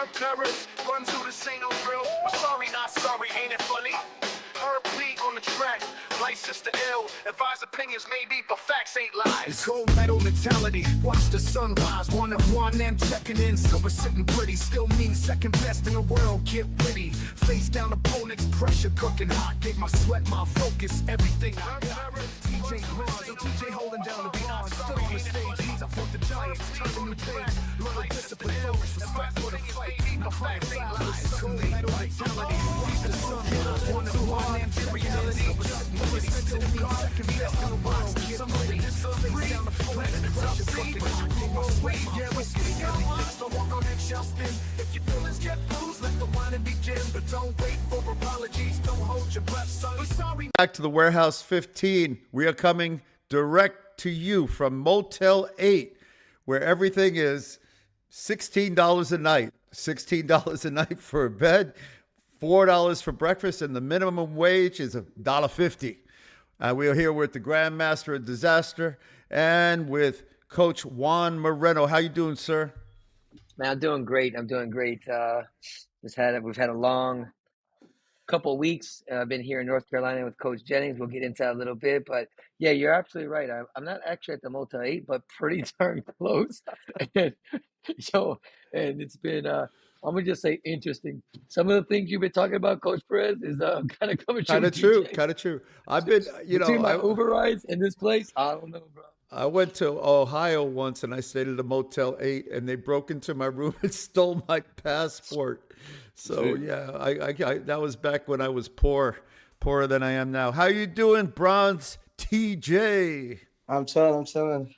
Nerve terrors, run through this ain't no drill. But sorry, not sorry, ain't it funny? Herb Lee on the track, license to ill. Advise opinions may be, but facts ain't lies. It's gold medal mentality. Watch the sunrise, one of one and checking in. Silver sitting pretty, still means second best in the world. Get witty, face down opponents, pressure cooking hot. Gave my sweat, my focus, everything I got. TJ Proe, TJ holding down the beat. Still on the stage, he's up for the Giants. Turning the page, little discipline, focus, respect for the fight. My facts ain't lies. Gold medal mentality. Watch the sunrise, one of one. Back to the Warehouse 15. We are coming direct to you from Motel 8, where everything is $16 a night. $16 a night for a bed, $4 for breakfast, and the minimum wage is $1.50. We are here with the Grandmaster of Disaster and with Coach Juan Moreno. How you doing, sir? Man, I'm doing great. We've had a long couple of weeks. I've been here in North Carolina with Coach Jennings. We'll get into that a little bit, but yeah, you're absolutely right. I'm not actually at the Motel 8, but pretty darn close. and, and it's been I'm gonna just say interesting. Some of the things you've been talking about, Coach Perez, is kind of coming true. Kind of true. I've been, between my Uber rides in this place, I don't know, bro. I went to Ohio once and I stayed at a Motel 8 and they broke into my room and stole my passport. So yeah, I that was back when I was poorer than I am now. How you doing, Bronze TJ? I'm chilling.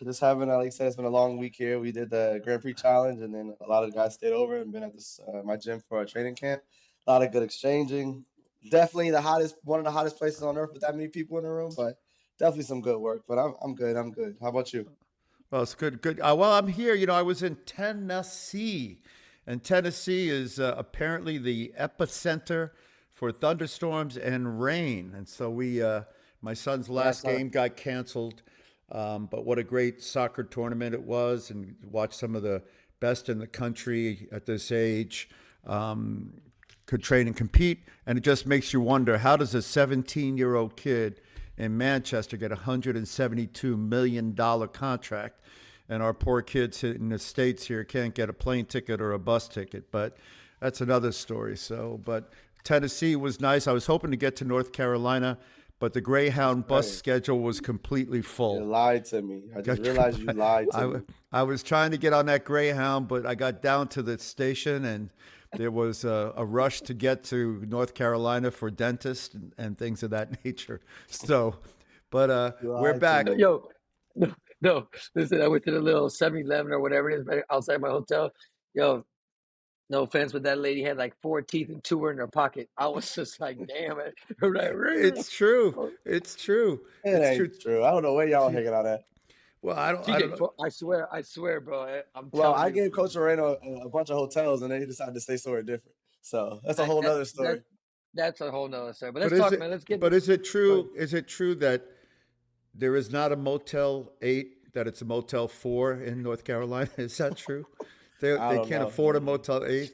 Just having, like I said, it's been a long week here. We did the Grand Prix challenge, and then a lot of the guys stayed over and been at this my gym for a training camp. A lot of good exchanging. Definitely one of the hottest places on earth with that many people in the room, but definitely some good work. But I'm good. How about you? Well, it's good. Well, I'm here. I was in Tennessee, and Tennessee is apparently the epicenter for thunderstorms and rain. And so my son's last game got canceled. But what a great soccer tournament it was, and watch some of the best in the country at this age could train and compete. And it just makes you wonder, how does a 17-year-old kid in Manchester get a $172 million contract, and our poor kids in the States here can't get a plane ticket or a bus ticket? But that's another story. But Tennessee was nice. I was hoping to get to North Carolina, but the Greyhound bus schedule was completely full. You lied to me. I just realized you lied to me. I was trying to get on that Greyhound, but I got down to the station and there was a rush to get to North Carolina for dentists and things of that nature. So, but we're back. No. Listen, I went to the little 7-Eleven or whatever it is right outside my hotel. Yo, no offense, but that lady had like 4 teeth and 2 were in her pocket. I was just like, damn it. It's true. It's true. It ain't true. I don't know where y'all hanging out at. Well, I don't know. I swear, bro. I gave Coach Moreno a bunch of hotels, and they decided to stay somewhere different. So that's a whole nother story. That's a whole nother story. But let's talk, man. Let's get. But is it true? Is it true that there is not a Motel 8, that it's a Motel 4 in North Carolina? Is that true? They can't afford a Motel 8.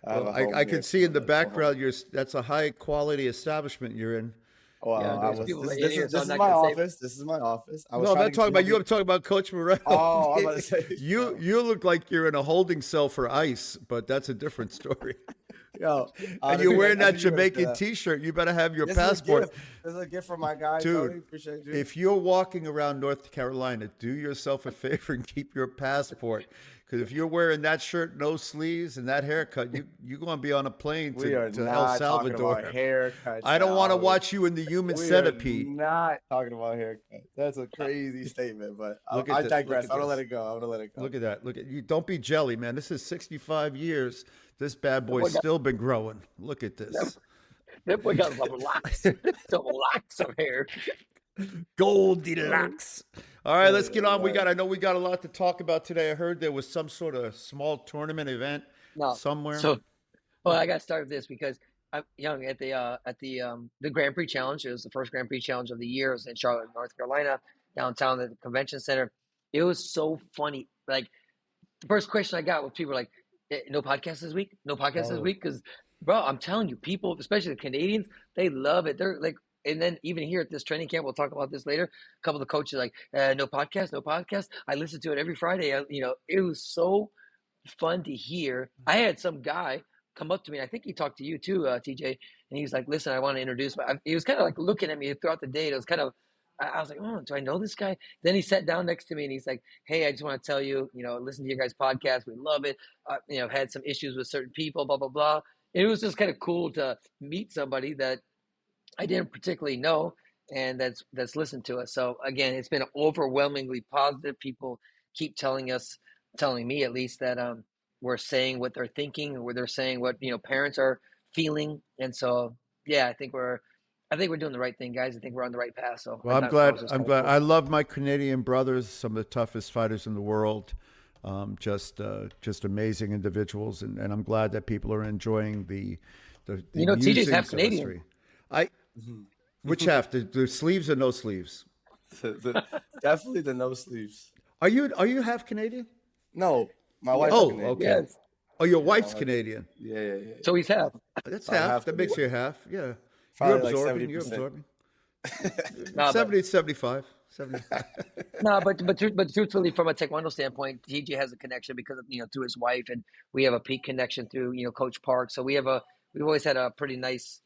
I can see in the background that's a high quality establishment you're in. Well, this is my office. This is my office. No, I'm not talking about you. I'm talking about Coach Moreno. Oh, I'm about to say you look like you're in a holding cell for ICE, but that's a different story. Yo, and you're wearing that Jamaican T-shirt. You better have your passport. This is a gift from my guy, dude. Tony. Appreciate you. If you're walking around North Carolina, do yourself a favor and keep your passport. Because if you're wearing that shirt, no sleeves, and that haircut, you're going to be on a plane to El Salvador. I don't want to watch you in the human centipede. We're not talking about haircut. That's a crazy statement, but I digress. I'm going to let it go. Look at that. Look at you. Don't be jelly, man. This is 65 years. This bad boy's still been growing. Look at this. That boy got some locks of hair. Goldilocks. All right, let's get on. I know we got a lot to talk about today. I heard there was some sort of small tournament event somewhere. I got to start with this because I'm young at the Grand Prix challenge. It was the first Grand Prix challenge of the year. It was in Charlotte, North Carolina, downtown at the convention center. It was so funny. Like, the first question I got was people like, No podcast this week. No podcast this Oh. week because, bro, I'm telling you, people, especially the Canadians, they love it. They're like, and then even here at this training camp, we'll talk about this later. A couple of the coaches like, no podcast, no podcast. I listen to it every Friday. It was so fun to hear. I had some guy come up to me. I think he talked to you too, TJ, and he was like, "Listen, I want to introduce." He was kind of like looking at me throughout the day. It was kind of, I was like, "Oh, do I know this guy?" Then he sat down next to me and he's like, "Hey, I just want to tell you, listen to your guys' podcast. We love it. Had some issues with certain people, blah blah blah." It was just kind of cool to meet somebody that I didn't particularly know and that's listened to us. So again, it's been overwhelmingly positive. People keep telling me at least that we're saying what they're thinking, or they're saying what parents are feeling, and so yeah, I think we're doing the right thing, guys. I think we're on the right path. So Well, I I'm thought that glad. was just I'm kind of glad. cool. I love my Canadian brothers. Some of the toughest fighters in the world. Just amazing individuals, and I'm glad that people are enjoying the TJ's half musings of Canadian. history. Which half? The sleeves or no sleeves? Definitely the no sleeves. Are you half Canadian? No, my wife's Oh, Canadian. okay. Yes. Oh, your Yeah, wife's my wife- Canadian. Yeah. So he's half. That's Probably half. half That makes Canadian. you half. Yeah. Probably You're like absorbing. You're 70%. absorbing. Nah, 70, 75. 75. No, but truthfully, from a Taekwondo standpoint, TJ has a connection because of through his wife, and we have a peak connection through Coach Park. So we've always had a pretty nice,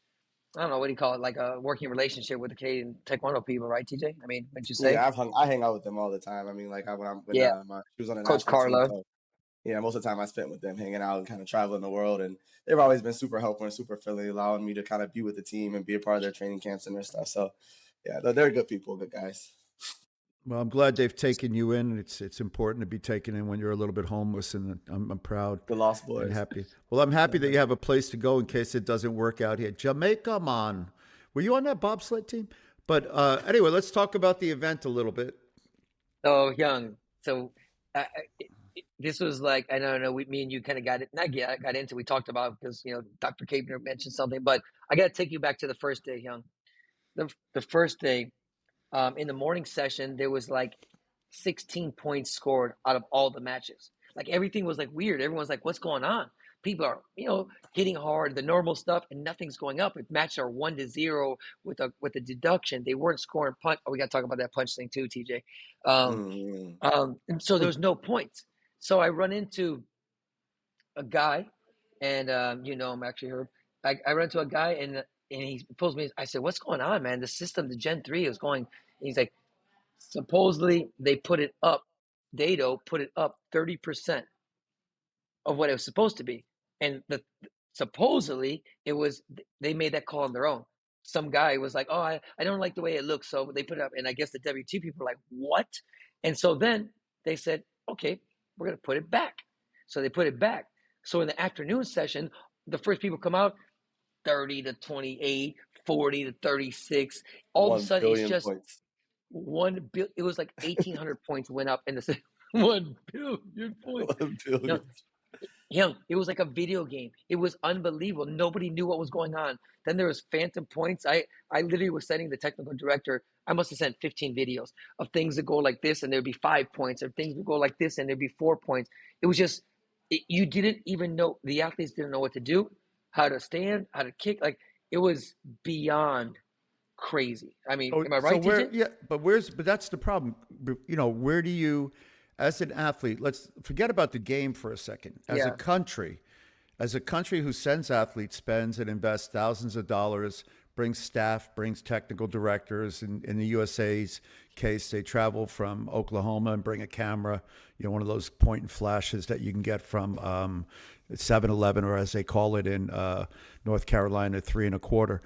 I don't know, what do you call it, like a working relationship with the Canadian Taekwondo people, right, TJ? I mean, wouldn't you say? Yeah, I hang out with them all the time. I mean, like Yeah, she was on the Coach national team, Carlo. so yeah, most of the time I spent with them hanging out and kind of traveling the world, and they've always been super helpful and super friendly, allowing me to kind of be with the team and be a part of their training camps and their stuff. So yeah, they're good people, good guys. Well, I'm glad they've taken you in. It's important to be taken in when you're a little bit homeless, and I'm proud The Lost and Boys. happy. Well, I'm happy that you have a place to go in case it doesn't work out here. Jamaica, man. Were you on that bobsled team? But anyway, let's talk about the event a little bit. Oh, young. So this was like, I don't know, me and you kind of got into. We talked about because Dr. Kapner mentioned something, but I got to take you back to the first day, young. The first day. In the morning session, there was like 16 points scored out of all the matches. Like everything was like weird. Everyone's like, what's going on? People are, hitting hard, the normal stuff, and nothing's going up. If matches are 1-0 with a deduction, they weren't scoring punch. Oh, we got to talk about that punch thing too, TJ. And so there was no points. So I run into a guy, and I'm actually Herb. I run into a guy, and he pulls me. I said, "What's going on, man? The system, the Gen 3 is going." And he's like, "Supposedly they put it up. DADO put it up 30% of what it was supposed to be, and supposedly it was they made that call on their own. Some guy was like, "Oh, I don't like the way it looks," so they put it up, and I guess the WT people were like, "What?" And so then they said, "Okay, we're gonna put it back." So they put it back. So in the afternoon session, the first people come out 30 to 28, 40 to 36. All of a 1 sudden, it's billion just points. 1 billion. It was like 1,800 points went up in the 1 billion points. 1 billion. It was like a video game. It was unbelievable. Nobody knew what was going on. Then there was phantom points. I literally was sending the technical director, I must have sent 15 videos of things that go like this and there'd be 5 points, or things that go like this and there'd be 4 points. It was just, you didn't even know, the athletes didn't know what to do, how to stand, how to kick. Like, it was beyond crazy. I mean, Oh, am I so right, where? TJ? Yeah, but that's the problem. Where do you, as an athlete, let's forget about the game for a second. As Yeah. a country who sends athletes, spends and invests thousands of dollars, brings staff, brings technical directors. In the USA's case, they travel from Oklahoma and bring a camera, one of those point and flashes that you can get from 7-Eleven, or as they call it in North Carolina, 3 1/4.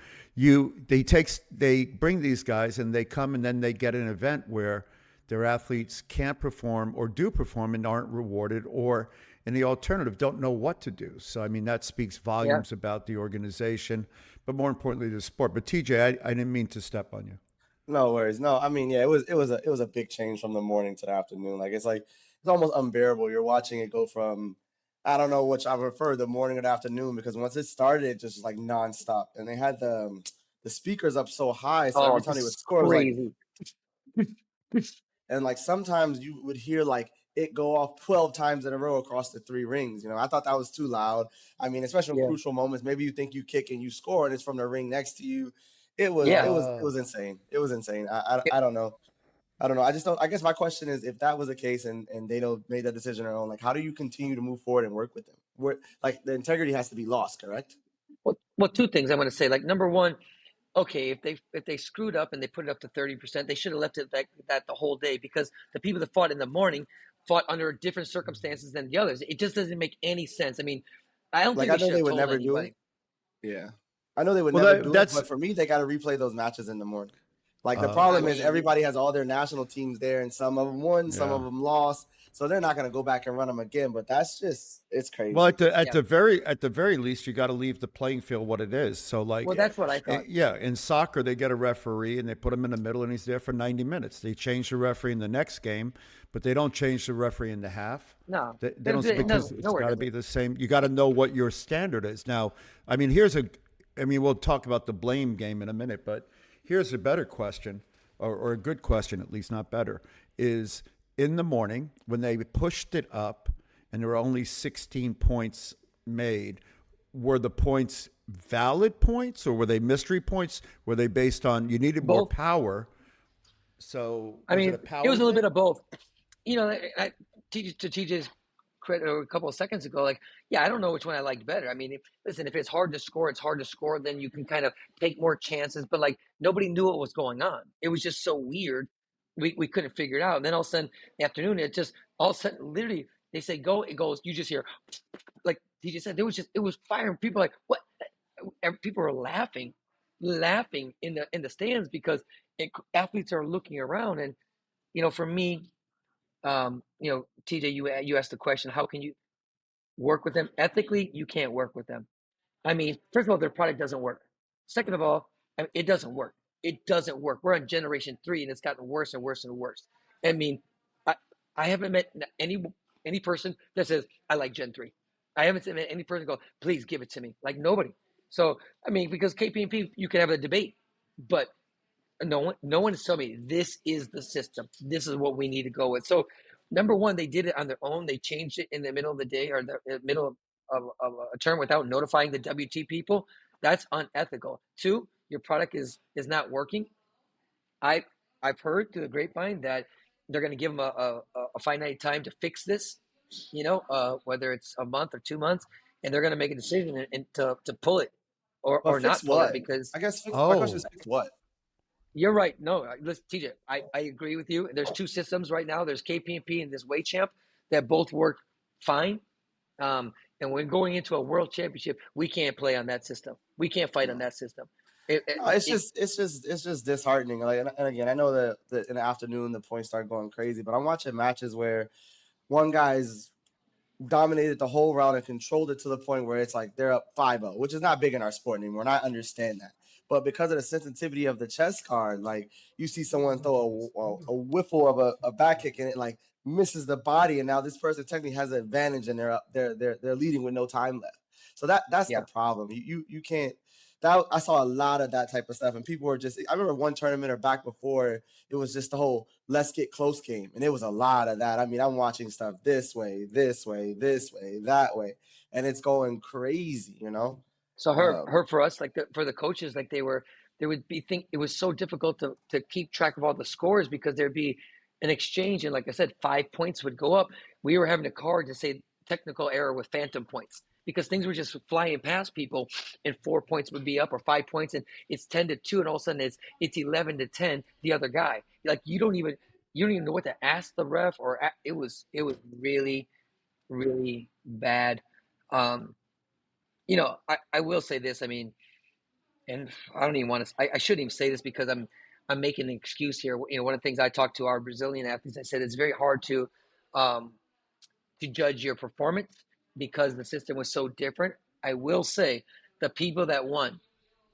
They bring these guys and they come, and then they get an event where their athletes can't perform or do perform and aren't rewarded, or in the alternative, don't know what to do. So, I mean, that speaks volumes about the organization, but more importantly, the sport. But TJ, I didn't mean to step on you. No worries. No, I mean, yeah, it was a big change from the morning to the afternoon. It's almost unbearable. You're watching it go from, I don't know which I prefer, the morning or the afternoon, because once it started, it just was like nonstop. And they had the speakers up so high, so every time This they would is score, it was like, crazy. and like sometimes you would hear like it go off 12 times in a row across the 3 rings. I thought that was too loud. I mean, especially in Yeah. crucial moments, maybe you think you kick and you score and it's from the ring next to you. It was Yeah. insane. It was insane. I don't know. I don't know. I guess my question is, if that was the case and they made that decision on their own, like, how do you continue to move forward and work with them? Like, the integrity has to be lost, correct? Well, two things I'm going to say. Like, number one, okay, if they screwed up and they put it up to 30%, they should have left it like that the whole day, because the people that fought in the morning fought under different circumstances than the others. It just doesn't make any sense. I mean, I don't Like, think I they know should they have would told never do it. anybody. Yeah. I know they would Well, never do it, that's but for me, they got to replay those matches in the morning. Like, the I problem is mean, everybody has all their national teams there, and some of them won, some yeah. of them lost. So they're not going to go back and run them again. But that's just, it's crazy. Well, at Yeah. the very least, you got to leave the playing field what it is. So, like, Well, that's what I thought. yeah, in soccer, they get a referee and they put him in the middle, and he's there for 90 minutes. They change the referee in the next game, but they don't change the referee in the half. No, They don't, because it's got to be the same. You got to know what your standard is. Now, I mean, we'll talk about the blame game in a minute, but here's a better question, or a good question, at least, not better, is in the morning when they pushed it up and there were only 16 points made, were the points valid points or were they mystery points? Were they based on you needed more Both. power? So I mean, it a power it was a little thing? bit of both. To TJ's credit, a couple of seconds ago, like, yeah, I don't know which one I liked better. I mean, listen, if it's hard to score, it's hard to score. Then you can kind of take more chances. But like, nobody knew what was going on. It was just so weird. We couldn't figure it out. And then all of a sudden, in the afternoon, it just all of a sudden, literally, they say go, it goes. You just hear, like TJ said, it was fire. People like what? And people were laughing in the stands because athletes are looking around. And for me, TJ, you asked the question, how can you work with them ethically? You can't work with them. I mean, first of all, their product doesn't work. Second of all, I mean, it doesn't work. It doesn't work. We're on generation 3, and it's gotten worse and worse and worse. I mean, I I haven't met any person that says I like Gen 3. I haven't met any person go, please give it to me. Like, nobody. So I mean, because KPMP, you can have a debate, but no one is telling me this is the system. This is what we need to go with. So number one, they did it on their own. They changed it in the middle of the day or the middle of a term without notifying the WT people. That's unethical. Two, your product is not working. I I've heard through the grapevine that they're going to give them a finite time to fix this. Whether it's a month or 2 months, and they're going to make a decision and to pull it or But fix not pull it, what? because I guess my question is, Oh, fix what? you're right. No, listen, TJ, I agree with you. There's two systems right now. There's KPMP and this weight champ that both work fine. And when going into a world championship, we can't play on that system. We can't fight on No. that system. It, No, it, it's just disheartening. Like, and again, I know that in the afternoon the points start going crazy, but I'm watching matches where one guy's dominated the whole round and controlled it to the point where it's like they're up 5-0, which is not big in our sport anymore. And I understand that. But because of the sensitivity of the chess card, like, you see someone throw a whiffle of a back kick and it like misses the body, and now this person technically has an advantage and they're leading with no time left. So that's yeah. the problem. You can't. That I saw a lot of that type of stuff, and people were just. I remember one tournament or back before, it was just the whole let's get close game, and it was a lot of that. I mean, I'm watching stuff this way, this way, this way, that way, and it's going crazy. So Um, her for us, like for the coaches, like they would be think it was so difficult to keep track of all the scores because there'd be an exchange, and like I said, 5 points would go up. We were having a card to say technical error with phantom points because things were just flying past people, and 4 points would be up or 5 points, and it's 10-2, and all of a sudden it's 11-10 the other guy. Like, you don't even know what to ask the ref, or it was really, really bad. Um, I will say this. I mean, and I don't even want to. I shouldn't even say this because I'm making an excuse here. One of the things I talked to our Brazilian athletes, I said it's very hard um, to judge your performance because the system was so different. I will say the people that won,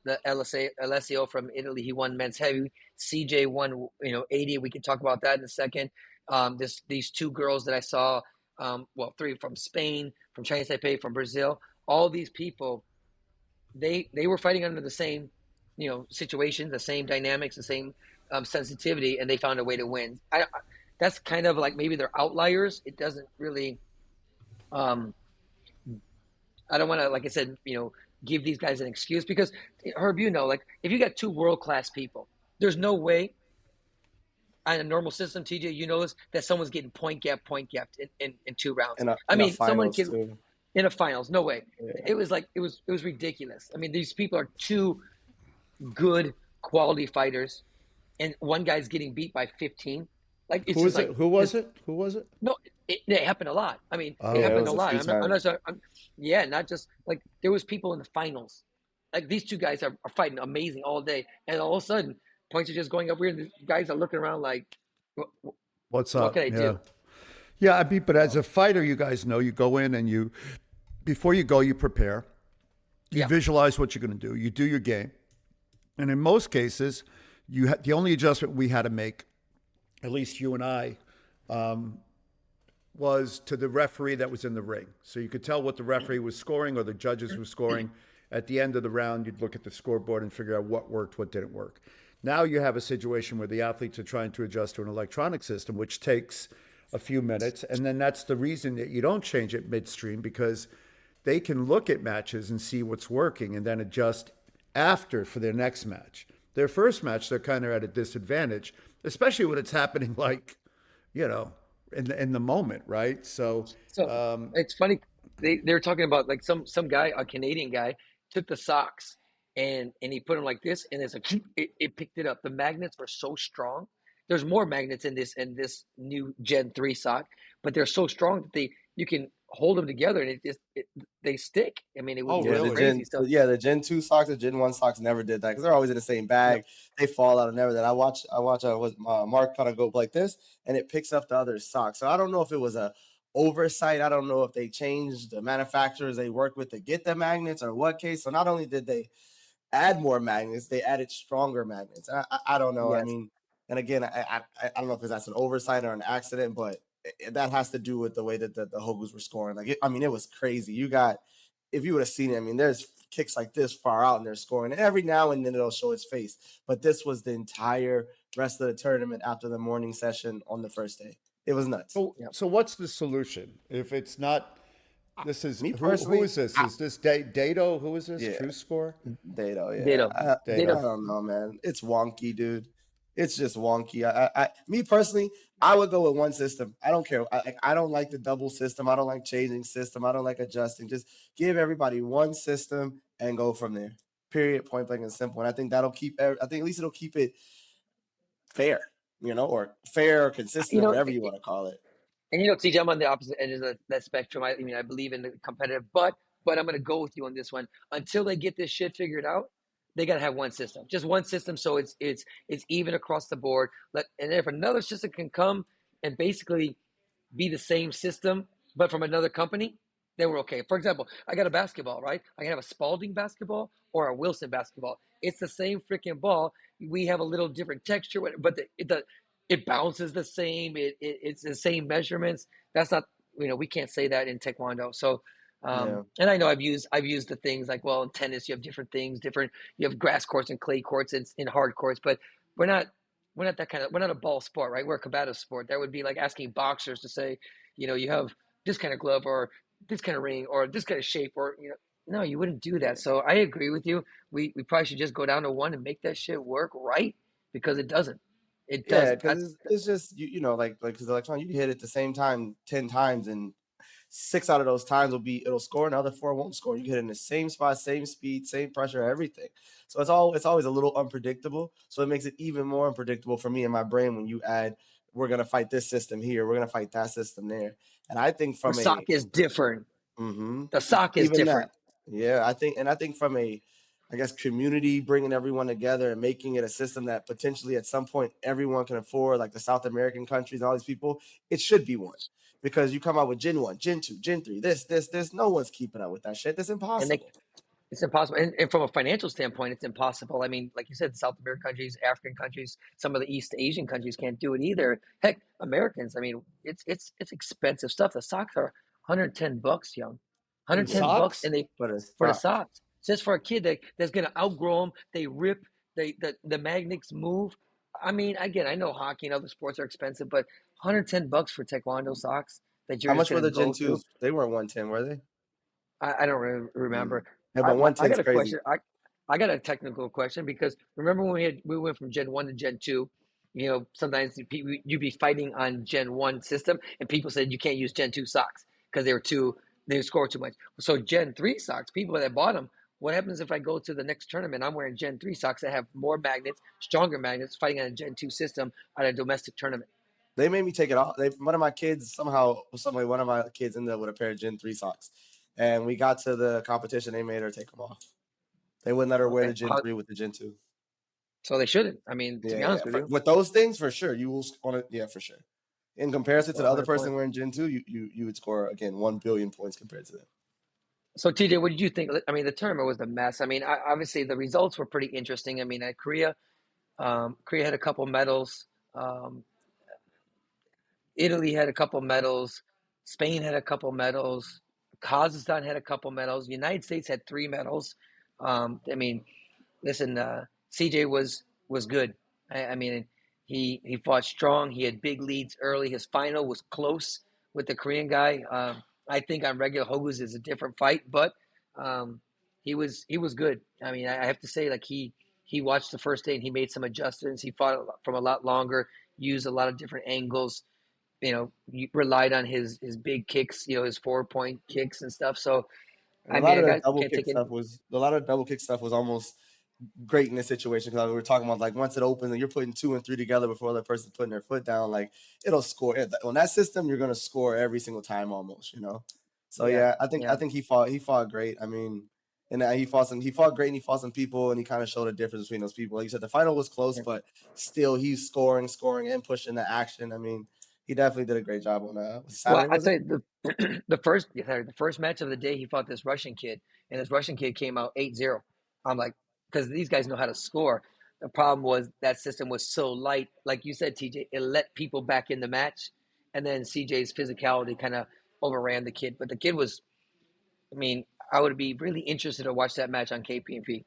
the Alessio from Italy, he won men's heavy. CJ won, 80. We can talk about that in a second. These two girls that I saw, three from Spain, from Chinese Taipei, from Brazil. All these people, they were fighting under the same, situations, the same dynamics, the same sensitivity, and they found a way to win. that's kind of like maybe they're outliers. It doesn't really. Um, I don't want to, like I said, give these guys an excuse because Herb, like if you got two world class people, there's no way on a normal system, TJ, this, that someone's getting point gap in 2 rounds. I In a mean, someone finals can too. in a finals, no way. Yeah. It was like it was ridiculous. I mean, these people are two good quality fighters, and one guy's getting beat by 15. Like it's Who just was like it? Who was it? Who was it? no, it happened a lot. I mean, Oh, it Yeah, it happened was a a lot. few times. Yeah, not just like there was people in the finals. Like these two guys are fighting amazing all day, and all of a sudden points are just going up weird. And the guys are looking around like, what's what can up? I Yeah. do? Yeah, I mean, but as a fighter, you guys know, you go in and before you go, you prepare. You Yeah. visualize what you're going to do. You do your game. And in most cases, the only adjustment we had to make, at least you and I, was to the referee that was in the ring. So you could tell what the referee was scoring or the judges were scoring. At the end of the round, you'd look at the scoreboard and figure out what worked, what didn't work. Now you have a situation where the athletes are trying to adjust to an electronic system, which takes a few minutes. And then that's the reason that you don't change it midstream, because they can look at matches and see what's working and then adjust after for their next match. Their first match, they're kind of at a disadvantage, especially when it's happening like, in the moment, right? So It's funny. They're talking about like some guy, a Canadian guy, took the socks and he put them like this, and it's like it picked it up. The magnets were so strong. There's more magnets in this new Gen 3 sock, but they're so strong that you can hold them together and they stick. I mean, it was, Oh, it was really? crazy stuff. The Gen 2 socks, the Gen 1 socks never did that because they're always in the same bag. They fall out and everything. I watch Mark kind of go like this, and it picks up the other sock. So I don't know if it was a oversight. I don't know if they changed the manufacturers they work with to get the magnets or what case. So not only did they add more magnets, they added stronger magnets. I don't know. Yes. I mean, and again, I don't know if that's an oversight or an accident, but that has to do with the way that the Hogus were scoring. Like, it was crazy. If you would have seen it, I mean, there's kicks like this far out and they're scoring. And every now and then it'll show its face. But this was the entire rest of the tournament after the morning session on the first day. It was nuts. So what's the solution? If it's not, this is Me who personally, is this? Is this DADO? Who is this? Yeah. True Score? Dado, yeah. Dado. I Dado. don't know, man. It's wonky, dude. It's just wonky. Me personally, I would go with one system. I don't care. I don't like the double system. I don't like changing system. I don't like adjusting. Just give everybody one system and go from there. Period. Point blank and simple. And I think that'll keep. I think at least it'll keep it fair, or fair or consistent, or whatever you want to call it. And TJ, I'm on the opposite end of that spectrum. I mean, I believe in the competitive, but I'm going to go with you on this one. Until they get this shit figured out, they got to have one system, just one system, so it's even across the board. And if another system can come and basically be the same system, but from another company, then we're okay. For example, I got a basketball, right? I can have a Spalding basketball or a Wilson basketball. It's the same freaking ball. We have a little different texture, but it bounces the same. It's the same measurements. That's not, we can't say that in Taekwondo. So, and I know I've used the things like, well, in tennis, you have different things, you have grass courts and clay courts and in hard courts, but we're not that kind of, we're not a ball sport, right? We're a combative sport. That would be like asking boxers to say, you have this kind of glove or this kind of ring or this kind of shape or, no, you wouldn't do that. So I agree with you. We probably should just go down to one and make that shit work right, because it doesn't. It doesn't. Yeah, because it's just like because the electron, you hit it at the same time 10 times, and 6 out of those times it'll score, and the other 4 won't score. You hit it in the same spot, same speed, same pressure, everything. So it's always a little unpredictable. So it makes it even more unpredictable for me in my brain when you add, we're gonna fight this system here, we're gonna fight that system there. And I think from the sock is different. The sock is even different. that, yeah, I think from a, I guess, community, bringing everyone together and making it a system that potentially at some point everyone can afford, like the South American countries and all these people, it should be one. Because you come out with Gen 1, Gen 2, Gen 3, this, no one's keeping up with that shit. That's impossible. It's impossible. And from a financial standpoint, it's impossible. I mean, like you said, South American countries, African countries, some of the East Asian countries can't do it either. Heck, Americans, I mean, it's expensive stuff. The socks are $110, young. $110, and for the socks. Just for a kid that's gonna outgrow them, they rip, the magnets move. I mean, again, I know hockey and other sports are expensive, but $110 for Taekwondo socks that How you're just much were gonna the Gen go through. 2s? They weren't 110, were they? I don't Mm. remember. Yeah, but I 110 is got a crazy. question. I got a technical question because remember when we went from Gen 1 to Gen 2, sometimes you'd be fighting on Gen 1 system and people said you can't use Gen 2 socks because they score too much. So Gen 3 socks, people that bought them, what happens if I go to the next tournament? I'm wearing Gen 3 socks that have more magnets, stronger magnets, fighting on a Gen 2 system at a domestic tournament. They made me take it off. One of my kids one of my kids ended up with a pair of Gen 3 socks. And we got to the competition, they made her take them off. They wouldn't let her wear Okay. the Gen 3 with the Gen 2. So they shouldn't. I mean, to be Yeah. honest with you. With those things, for sure, you will want to. Yeah, for sure. In comparison to So the other 100 person points. wearing Gen 2, you would score again 1 billion points compared to them. So TJ, what did you think? I mean, the tournament was a mess. I mean, obviously the results were pretty interesting. I mean, at Korea had a couple medals. Um, Italy had a couple medals. Spain had a couple medals. Kazakhstan had a couple medals. United States had 3 medals. I mean, listen, CJ was good. I mean, he fought strong. He had big leads early. His final was close with the Korean guy. I think on regular Hogus is a different fight, but um, he was good. I mean, I have to say, like he watched the first day and he made some adjustments. He fought from a lot longer, used a lot of different angles. He relied on his big kicks. His 4-point kicks and stuff. So And I mean, I double can't kick take it. stuff was a lot of double kick stuff was almost great in this situation because we were talking about like once it opens and you're putting 2 and 3 together before the person's putting their foot down, like it'll score. On that system, you're gonna score every single time almost. So Yeah, yeah, I yeah. think he fought great. I mean, and he fought great and he fought some people and he kind of showed a difference between those people. Like you said, the final was close, but still he's scoring and pushing the action. I mean, he definitely did a great job on Well, Saturday, I'd was it? say the first match of the day, he fought this Russian kid, and this Russian kid came out 8-0. I'm like, because these guys know how to score. The problem was that system was so light, like you said, TJ. It let people back in the match, and then CJ's physicality kind of overran the kid. But the kid was, I mean, I would be really interested to watch that match on KPMP.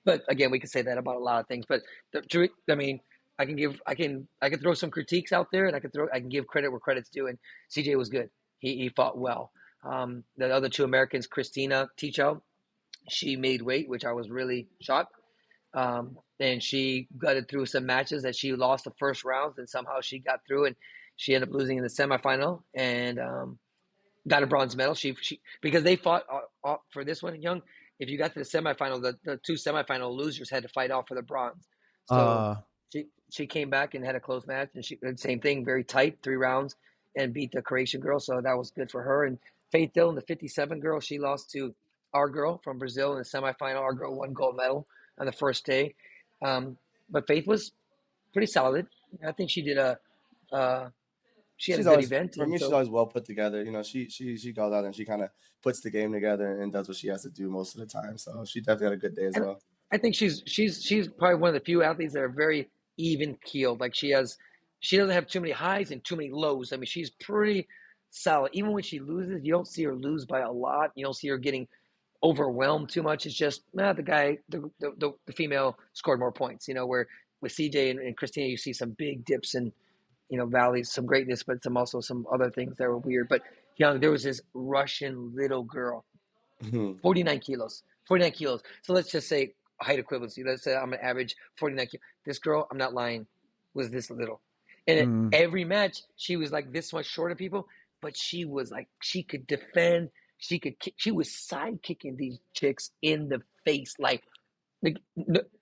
But again, we can say that about a lot of things. But I mean, I can throw some critiques out there, and I can give credit where credit's due. And CJ was good. He fought well. The other 2 Americans, Christina Ticho, she made weight, which I was really shocked. And she gutted through some matches that she lost the first rounds, and somehow she got through, and she ended up losing in the semifinal. And got a bronze medal. She because they fought for this one, Young. If you got to the semifinal, the 2 semifinal losers had to fight off for the bronze. So Uh, she came back and had a close match, and she same thing, very tight, 3 rounds, and beat the Croatian girl. So that was good for her. And Faith Dillon, the 57 girl, she lost to our girl from Brazil in the semifinal. Our girl won gold medal on the first day, but Faith was pretty solid. I think uh, she had a She's good always event, for and me. She's so always well put together. She goes out and she kind of puts the game together and does what she has to do most of the time. So she definitely had a good day as and well. I think she's probably one of the few athletes that are very even keeled. Like she doesn't have too many highs and too many lows. I mean, she's pretty solid. Even when she loses, you don't see her lose by a lot. You don't see her getting overwhelmed too much. It's just the female scored more points. Where with CJ and Christina, you see some big dips and valleys, some greatness, but some other things that were weird. But Young, there was this Russian little girl 49 kilos. 49 kilos. So let's just say height equivalency. Let's say I'm an average 49 kilos. This girl, I'm not lying, was this little. And at mm, every match, she was like this much shorter people, but she was like, she could defend. She could kick. She was side kicking these chicks in the face. Like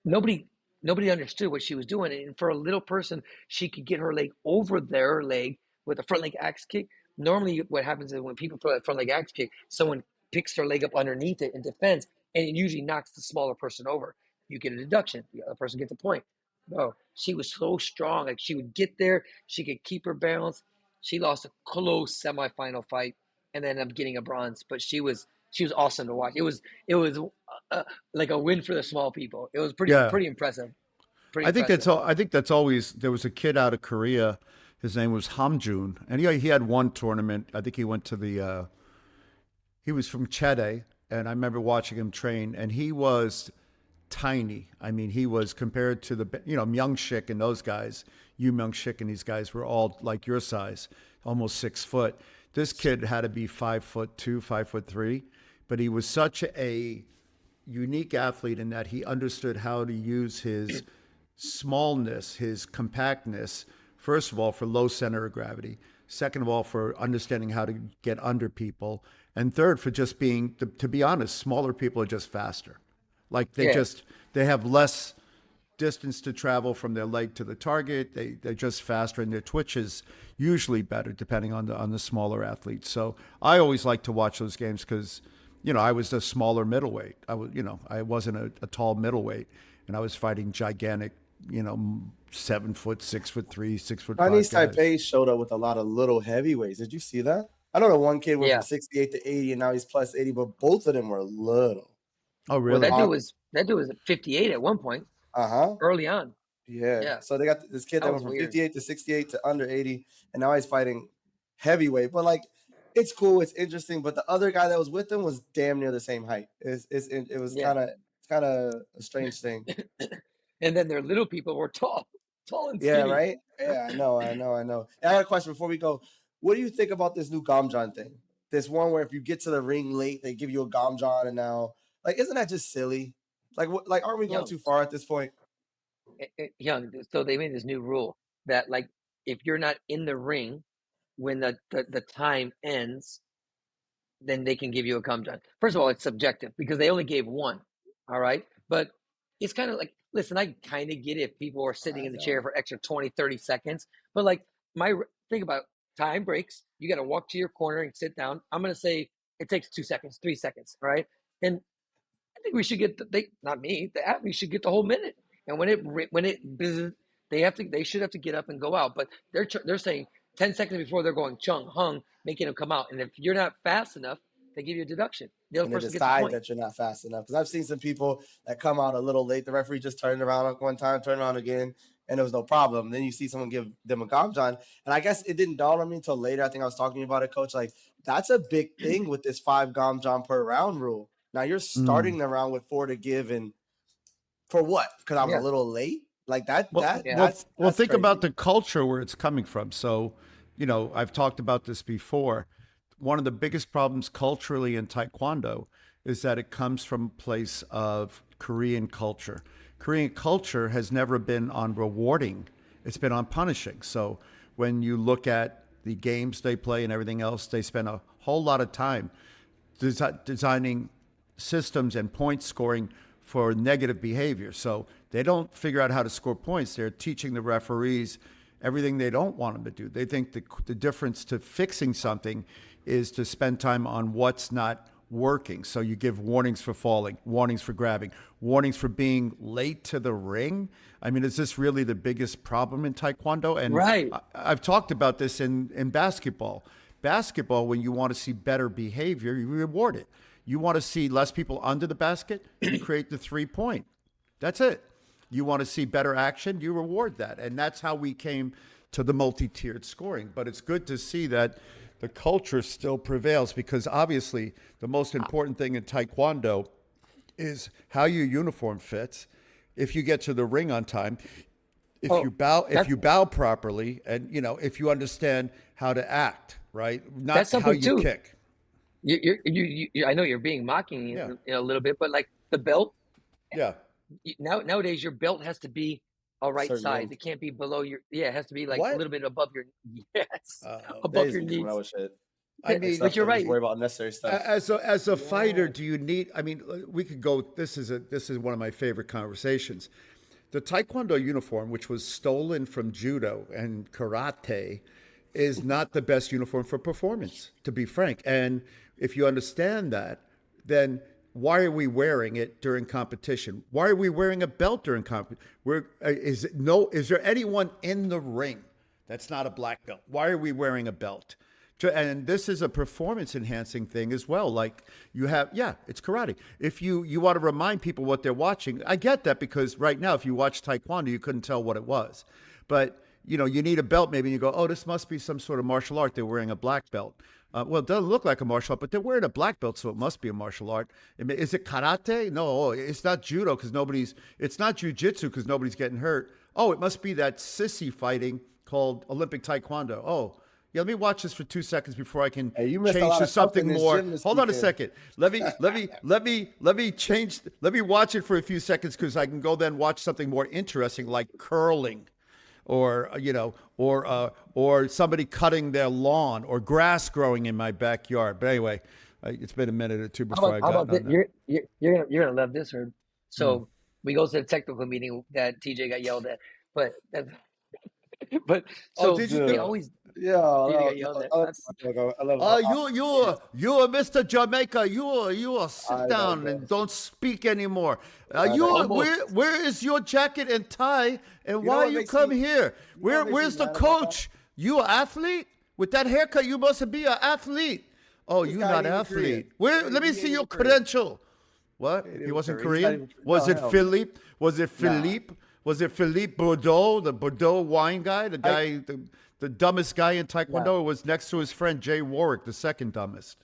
nobody understood what she was doing. And for a little person, she could get her leg over their leg with a front leg axe kick. Normally, what happens is when people throw that front leg axe kick, someone picks their leg up underneath it in defense, and it usually knocks the smaller person over. You get a deduction. The other person gets a point. No, she was so strong. Like she would get there, she could keep her balance. She lost a close semifinal fight and then ended up getting a bronze. But she was awesome to watch. It was uh, like a win for the small people. It was pretty yeah. pretty impressive. Pretty I think that's impressive. all. I think that's always. There was a kid out of Korea. His name was Hamjun, and he had one tournament. I think he went to the. He was from Chede, and I remember watching him train, and he was tiny. I mean, he was compared to the Myung Shik and those guys. Yu Myung Shik and these guys were all like your size, almost 6 foot. This kid had to be 5'2", 5'3", but he was such a unique athlete in that he understood how to use his smallness, his compactness, first of all, for low center of gravity. Second of all, for understanding how to get under people. And third, for just being, to be honest, smaller people are just faster. Like they have less distance to travel from their leg to the target. They're just faster, and their twitch is usually better depending on the smaller athletes. So I always like to watch those games because, I was a smaller middleweight. I wasn't a tall middleweight, and I was fighting gigantic, 7 foot, 6'3", 6'5" Chinese guys. Taipei showed up with a lot of little heavyweights. Did you see that? I know the one kid went Yeah. from 68 to 80, and now he's plus 80, but both of them were little. Oh, Well, really? that dude was 58 at one point, early on. Yeah. So they got this kid that went from 58 to 68 to under 80, and now he's fighting heavyweight. But like, it's cool, it's interesting. But the other guy that was with him was damn near the same height. It was kind of a strange thing. And then their little people were tall and skinny. Yeah, right. Yeah, I know. And I got a question before we go. What do you think about this new Gamjan thing? This one where if you get to the ring late, they give you a Gamjan, and now, like, isn't that just silly? Like, aren't we going too far at this point? Young, so they made this new rule that, like, if you're not in the ring when the time ends, then they can give you a Gamjan. First of all, it's subjective because they only gave one. All right. But it's kind of like, listen, I kind of get it if people are sitting in the chair for extra 20, 30 seconds. But like, think about time breaks. You got to walk to your corner and sit down. I'm going to say it takes 2 seconds, 3 seconds. All right. And I think we should get the athletes should get the whole minute. And they should have to get up and go out. But they're saying 10 seconds before they're going chung hung, making them come out. And if you're not fast enough, they give you a deduction. The other person decide that you're not fast enough. Because I've seen some people that come out a little late. The referee just turned around one time, turned around again, and there was no problem. Then you see someone give them a Gamjan. And I guess it didn't dawn on me until later. I think I was talking about it, Coach. Like, that's a big thing with this 5 Gamjan per round rule. Now you're starting the round with 4 to give, and for what? Because I was a little late? Like that? That's think crazy. about the culture where it's coming from. So, I've talked about this before. One of the biggest problems culturally in Taekwondo is that it comes from a place of Korean culture. Korean culture has never been on rewarding. It's been on punishing. So when you look at the games they play and everything else, they spend a whole lot of time designing systems and point scoring for negative behavior. So they don't figure out how to score points. They're teaching the referees everything they don't want them to do. They think the difference to fixing something is to spend time on what's not working. So you give warnings for falling, warnings for grabbing, warnings for being late to the ring. I mean, is this really the biggest problem in Taekwondo? And right. I've talked about this in basketball. Basketball, when you want to see better behavior, you reward it. You want to see less people under the basket, you create the 3-point. That's it. You want to see better action, you reward that. And that's how we came to the multi-tiered scoring. But it's good to see that the culture still prevails, because obviously the most important thing in Taekwondo is how your uniform fits, if you get to the ring on time, if you bow properly, and if you understand how to act, right? Not how you kick. I know you're being mocking a little bit, but like the belt. Yeah. Nowadays your belt has to be a right size. Length. It can't be below your. Yeah, it has to be like a little bit above your. Yes, above your knees. I mean, but you're right. Worry about unnecessary stuff. As a fighter, do you need? I mean, we could go. This is one of my favorite conversations. The Taekwondo uniform, which was stolen from judo and karate, is not the best uniform for performance, to be frank. And if you understand that, then why are we wearing it during competition? Why are we wearing a belt during competition? Is there anyone in the ring that's not a black belt? Why are we wearing a belt? And this is a performance enhancing thing as well. Like it's karate. If you want to remind people what they're watching, I get that, because right now, if you watch Taekwondo, you couldn't tell what it was. But you need a belt maybe, and you go, oh, this must be some sort of martial art. They're wearing a black belt. Well, it doesn't look like a martial art, but they're wearing a black belt, so it must be a martial art. Is it karate? No, it's not judo, because it's not jujitsu, because nobody's getting hurt. Oh, it must be that sissy fighting called Olympic Taekwondo. Oh, yeah. Let me watch this for 2 seconds before I can Hey, you missed a change lot to of stuff in something this more. gym this Hold on a weekend. second. Let me change. Let me watch it for a few seconds because I can go then watch something more interesting like curling, or or somebody cutting their lawn or grass growing in my backyard. But anyway, it's been a minute or two before I How got about this? on that. You're gonna love this, Herb. Hmm. So we go to the technical meeting that TJ got yelled at, but that's, but Oh, so did you? they Dude. always Yeah, TJ no, got yelled at. I love You're Mr. Jamaica. You sit I know, down bro. and don't speak anymore. I know. Almost. Where is your jacket and tie? And You know why what you makes come me here? you know what makes me Where's the mad about that? coach? You an athlete with that haircut? You must be an athlete. Oh, This you guy not ain't even athlete. Korean. Where? Let me He see ain't your even Korean. credential. What? He ain't He even wasn't Korean. He's not Korean? even Was no, it hell no. Philippe? Was it Nah. Philippe? Was it Philippe Bordeaux, the Bordeaux wine guy, I the dumbest guy in Taekwondo? No, Or was next to his friend Jay Warwick, the second dumbest?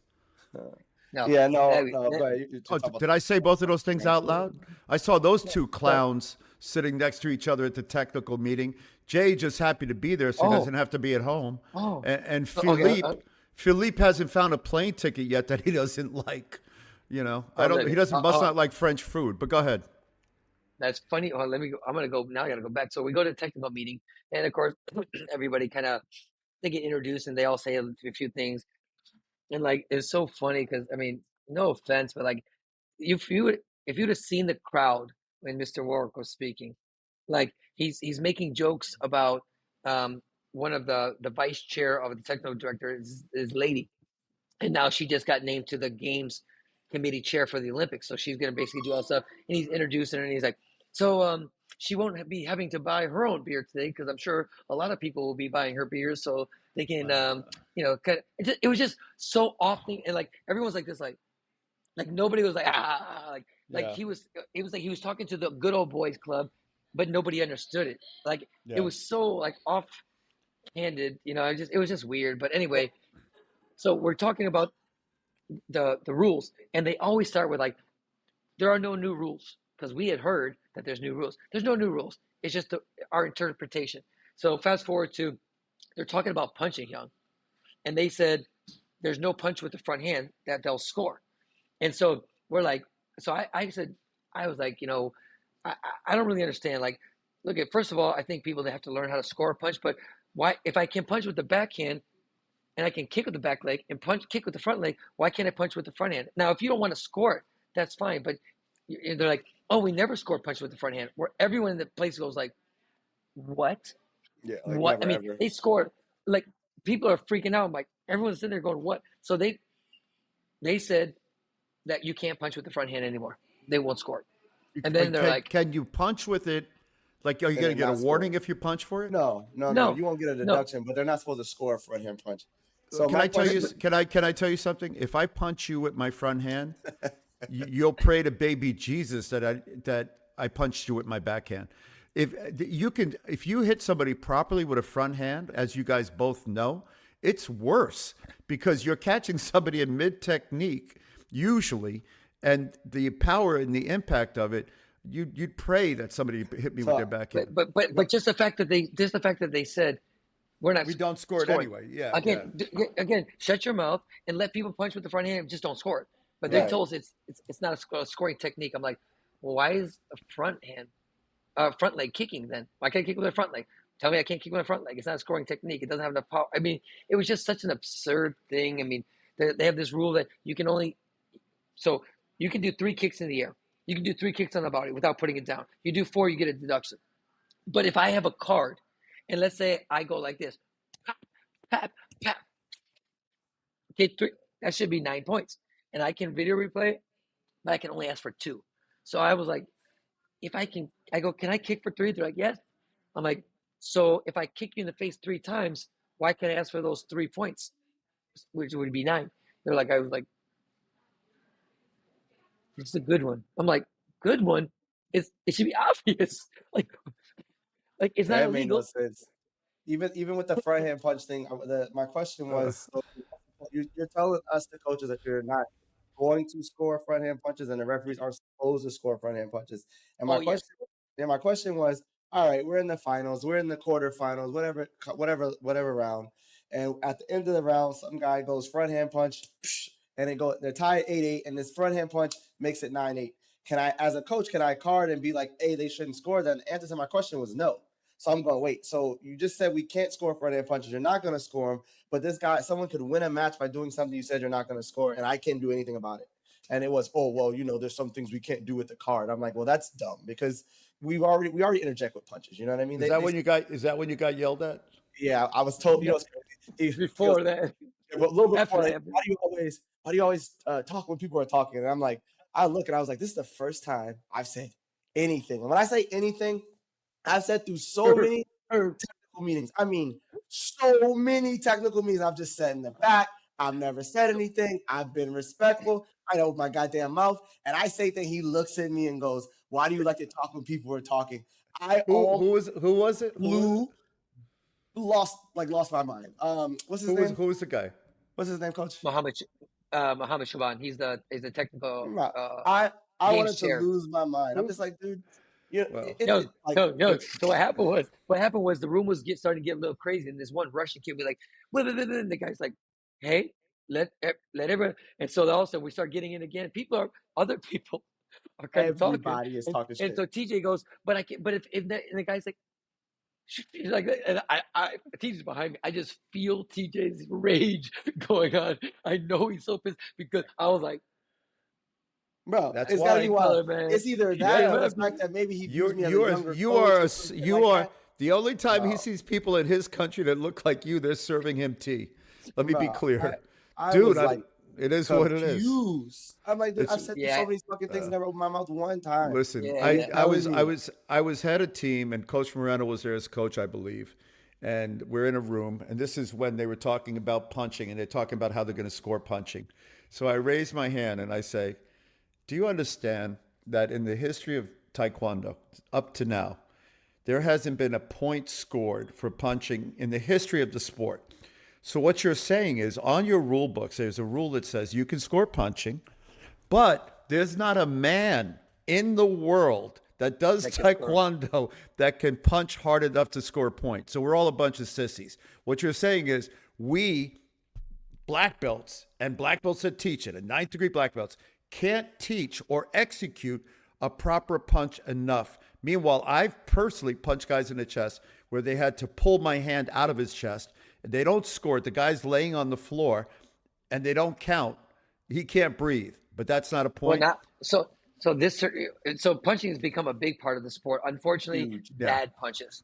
no. yeah, no, That, no, that, but you Oh, talk about did I say both of those things out loud? I saw those two so clowns sitting next to each other at the technical meeting. Jay just happy to be there, so he oh doesn't have to be at home. oh And okay. Philippe hasn't found a plane ticket yet that he doesn't like. You know, I Oh, don't. He doesn't must oh, not like French food. But go ahead. that's funny. Oh, let me go. I'm gonna go now. I gotta go back. So we go to the technical meeting, and of course, everybody kind of they get introduced, and they all say a few things, and like it's so funny because I mean, no offense, but like if you'd have seen the crowd when Mr. Warwick was speaking, like he's making jokes about um one of the vice chair of the technical director is lady, and now she just got named to the games committee chair for the Olympics. So she's gonna basically do all stuff. And he's introducing her, and he's like, so she won't be having to buy her own beer today because I'm sure a lot of people will be buying her beers, so they can it was just so often, and like everyone's like this, like nobody was like like Yeah, it was like he was talking to the good old boys club, but nobody understood it. Like it yeah. was so like offhanded, it was just weird. But Well, anyway, so we're talking about the rules, and they always start with like there are no new rules because we had heard that there's new rules. There's no new rules. It's just our interpretation. So fast forward to they're talking about punching Young, and they said there's no punch with the front hand that they'll score. And so we're like, so I said, I was like, I don't really understand. Like, look at first of all, I think people they have to learn how to score a punch, but why if I can punch with the backhand and I can kick with the back leg and kick with the front leg, why can't I punch with the front hand? Now, if you don't want to score it, that's fine. But they're like, oh, we never score punch with the front hand. Where everyone in the place goes like, what? yeah, like What? I never mean, ever. they scored like people are freaking out. I'm like, everyone's sitting there going, what? So they said that you can't punch with the front hand anymore. They won't score it. And then they're like, can you punch with it? Like, are you And going to then get a not score. warning if you punch for it? No. no, You won't get a no. deduction, but they're not supposed to score a front hand punch. So Can my I tell you? question, Can I tell you something? If I punch you with my front hand, you'll pray to baby Jesus that I punched you with my backhand. If you hit somebody properly with a front hand, as you guys both know, it's worse because you're catching somebody in mid technique usually, and the power and the impact of it. You'd pray that somebody hit me with their so backhand. But just the fact that they said we're not We don't score it scoring. anyway. Yeah, yeah. Again, shut your mouth and let people punch with the front hand. Just don't score it. But they Yeah. right. told us it's not a scoring technique. I'm like, well, why is a front leg kicking then? Why can't I kick with a front leg? Tell me I can't kick with a front leg. It's not a scoring technique. It doesn't have enough power. I mean, it was just such an absurd thing. I mean, they have this rule that you can only so you can do 3 kicks in the air. You can do 3 kicks on the body without putting it down. You do 4, you get a deduction. But if I have a card, and let's say I go like this, pap, pap, pap, okay, 3, that should be 9 points. And I can video replay it, but I can only ask for 2. So I was like, I go, can I kick for 3? They're like, yes. I'm like, so if I kick you in the face 3 times, why can't I ask for those 3 points, which would be 9? They're like, I was like, it's a good one. I'm like, good one? It should be obvious. Like it's not That made no illegal. sense. Even with the front hand punch thing, my question Uh, was, so you're telling us, the coaches, that you're not going to score front hand punches, and the referees aren't supposed to score front hand punches. And Oh yes. my question was, all right, we're in the finals, we're in the quarterfinals, whatever round. And at the end of the round, some guy goes front hand punch, and they're tied 8-8, and this front hand punch makes it 9-8. Can I, as a coach, can I card and be like, hey, they shouldn't score? Then the answer to my question was no. So I'm going, wait, so you just said we can't score front hand punches. You're not going to score them, but someone could win a match by doing something you said you're not going to score, and I can't do anything about it. And it was, oh, well, there's some things we can't do with the card. I'm like, well, that's dumb, because we already interject with punches. You know what I mean? Is that when you got yelled at? Yeah, I was told. Before that, a little bit after before, that, why do you always talk when people are talking? And I'm like, I look and I was like, this is the first time I've said anything. And when I say anything, I've said through so many technical meetings. I mean, so many technical meetings. I've just sat in the back. I've never said anything. I've been respectful. I know my goddamn mouth. And I say things. He looks at me and goes, why do you like to talk when people are talking? Who was it? Lost my mind. What's his name? Who was the guy? What's his name, Coach? Mohammed Shaban. He's the technical. I wanted chair. to lose my mind. I'm just like, dude. No. So what happened was the room was starting to get a little crazy, and this one Russian kid was like, and the guy's like, hey, let everyone. And so also we start getting in again. Other people are kind of talking. Everybody is talking shit. And so TJ goes, but I can't. But if the guy's like. He's like, and I TJ's behind me. I just feel TJ's rage going on. I know he's so pissed because I was like, bro, that's it's why, gotta be wild. man. It's either that or the fact that maybe he views me as a younger coach. You are the only time he sees people in his country that look like you, they're serving him tea. Let me be clear. Dude, it is what it is. I'm like, dude, I've said so many fucking things, never opened my mouth one time. Listen, I was head of team, and Coach Moreno was there as coach, I believe. And we're in a room, and this is when they were talking about punching, and they're talking about how they're going to score punching. So I raise my hand and I say, do you understand that in the history of Taekwondo, up to now, there hasn't been a point scored for punching in the history of the sport? So what you're saying is, on your rule books, there's a rule that says you can score punching, but there's not a man in the world that does Taekwondo that can punch hard enough to score points. So we're all a bunch of sissies. What you're saying is, we black belts and black belts that teach it, and 9th degree black belts, can't teach or execute a proper punch enough. Meanwhile, I've personally punched guys in the chest where they had to pull my hand out of his chest. They don't score it. The guy's laying on the floor, and they don't count. He can't breathe, but that's not a point. Well, so punching has become a big part of the sport. Unfortunately, bad punches.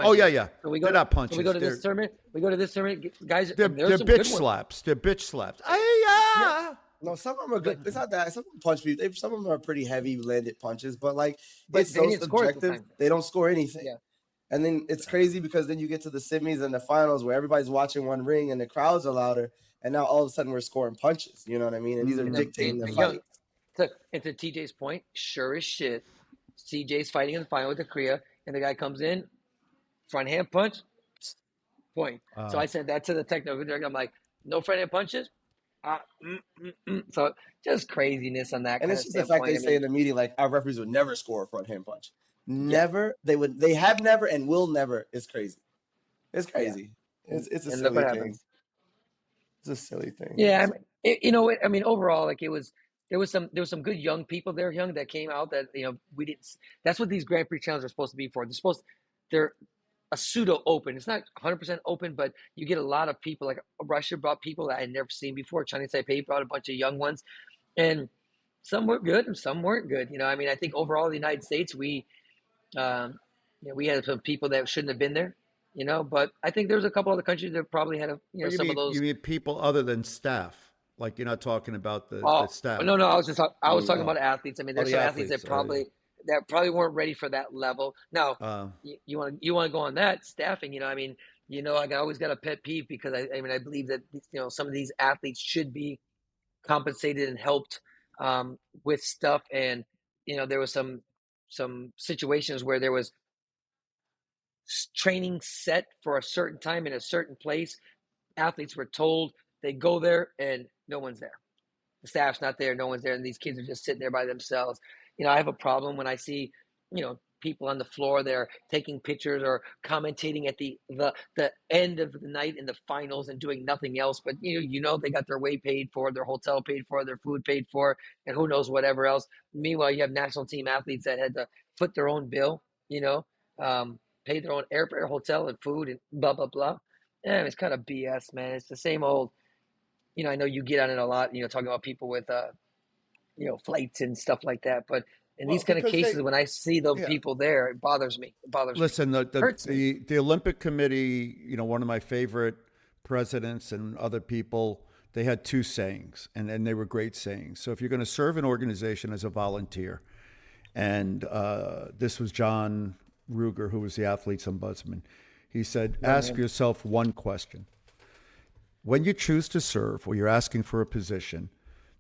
Oh yeah. So they're not punches. So we go to this tournament. Guys, they're bitch slaps. They're bitch slaps. No, some of them are good. It's not that. Some of them punch people. Some of them are pretty heavy landed punches, but it's so subjective. They don't score anything. Yeah. And then it's crazy because then you get to the semis and the finals where everybody's watching one ring and the crowds are louder, and now all of a sudden we're scoring punches. You know what I mean? And these are dictating the fight. And to TJ's point, sure as shit, CJ's fighting in the final with the Korea, and the guy comes in, front hand punch, point. So I said that to the technical director. I'm like, no front hand punches. So just craziness on that. And it's just the fact they say in the meeting, like, our referees would never score a front hand punch. Never. Yeah. They have never and will never. It's crazy. It's crazy. Yeah. It's a silly thing. It's a silly thing. Yeah. Overall, there was some good young people there, that came out that, we didn't. That's what these Grand Prix challenges are supposed to be for. They're a pseudo open. It's not 100% open, but you get a lot of people. Like Russia brought people that I had never seen before. Chinese Taipei brought a bunch of young ones, and some were good and some weren't good. I think overall in the United States, we had some people that shouldn't have been there, but I think there's a couple other countries that probably had some of those. You mean people other than staff? Like, you're not talking about the staff? No, I was talking about athletes. I mean, there's some athletes that probably weren't ready for that level. Now, you want to go on that staffing, I always got a pet peeve because I believe that, some of these athletes should be compensated and helped with stuff. And, there was some situations where there was training set for a certain time in a certain place. Athletes were told they go there and no one's there. The staff's not there, no one's there, and these kids are just sitting there by themselves. I have a problem when I see, people on the floor that are taking pictures or commentating at the end of the night in the finals and doing nothing else. But they got their way paid for, their hotel paid for, their food paid for, and who knows whatever else. Meanwhile, you have national team athletes that had to foot their own bill, pay their own airfare, hotel, and food, and blah blah blah. Yeah, it's kind of BS, man. It's the same old. I know you get on it a lot. Talking about people with flights and stuff like that. But in these kind of cases, when I see those people there, it bothers me. It bothers Listen, me. Hurts me. The Olympic Committee, one of my favorite presidents and other people, they had two sayings, and they were great sayings. So if you're going to serve an organization as a volunteer, and this was John Ruger, who was the athlete's ombudsman, he said, ask yourself one question. When you choose to serve or you're asking for a position,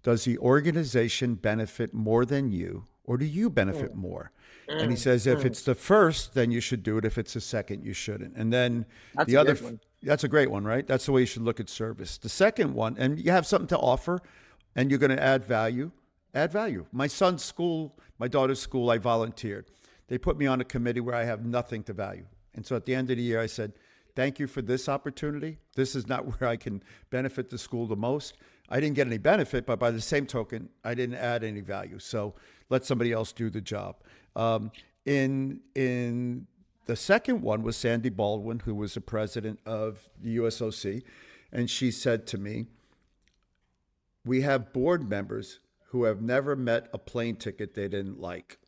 does the organization benefit more than you, or do you benefit more? And he says, if it's the first, then you should do it. If it's the second, you shouldn't. And then that's the other, that's a great one, right? That's the way you should look at service. The second one, and you have something to offer and you're going to add value. My son's school, my daughter's school, I volunteered. They put me on a committee where I have nothing to value. And so at the end of the year, I said, thank you for this opportunity. This is not where I can benefit the school the most. I didn't get any benefit, but by the same token, I didn't add any value. So let somebody else do the job. In the second one was Sandy Baldwin, who was the president of the USOC. And she said to me, we have board members who have never met a plane ticket they didn't like.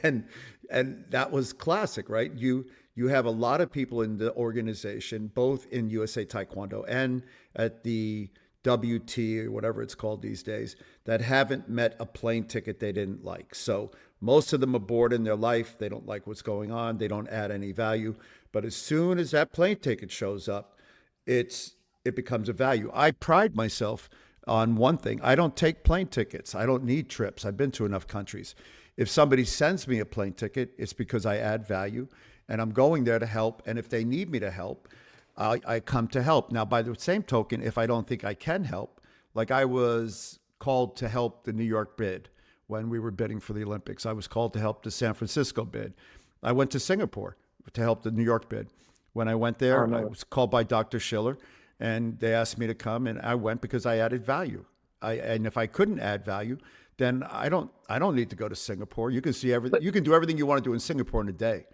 and that was classic, right? You have a lot of people in the organization, both in USA Taekwondo and at the WT or whatever it's called these days, that haven't met a plane ticket they didn't like. So most of them are bored in their life. They don't like what's going on. They don't add any value. But as soon as that plane ticket shows up, it becomes a value. I pride myself on one thing. I don't take plane tickets. I don't need trips. I've been to enough countries. If somebody sends me a plane ticket, it's because I add value and I'm going there to help. And if they need me to help, I come to help. Now, by the same token, if I don't think I can help, like I was called to help the New York bid when we were bidding for the Olympics. I was called to help the San Francisco bid. I went to Singapore to help the New York bid. When I went there, I was called by Dr. Schiller, and they asked me to come, and I went because I added value. And if I couldn't add value, then I don't need to go to Singapore. You can see everything. You can do everything you want to do in Singapore in a day,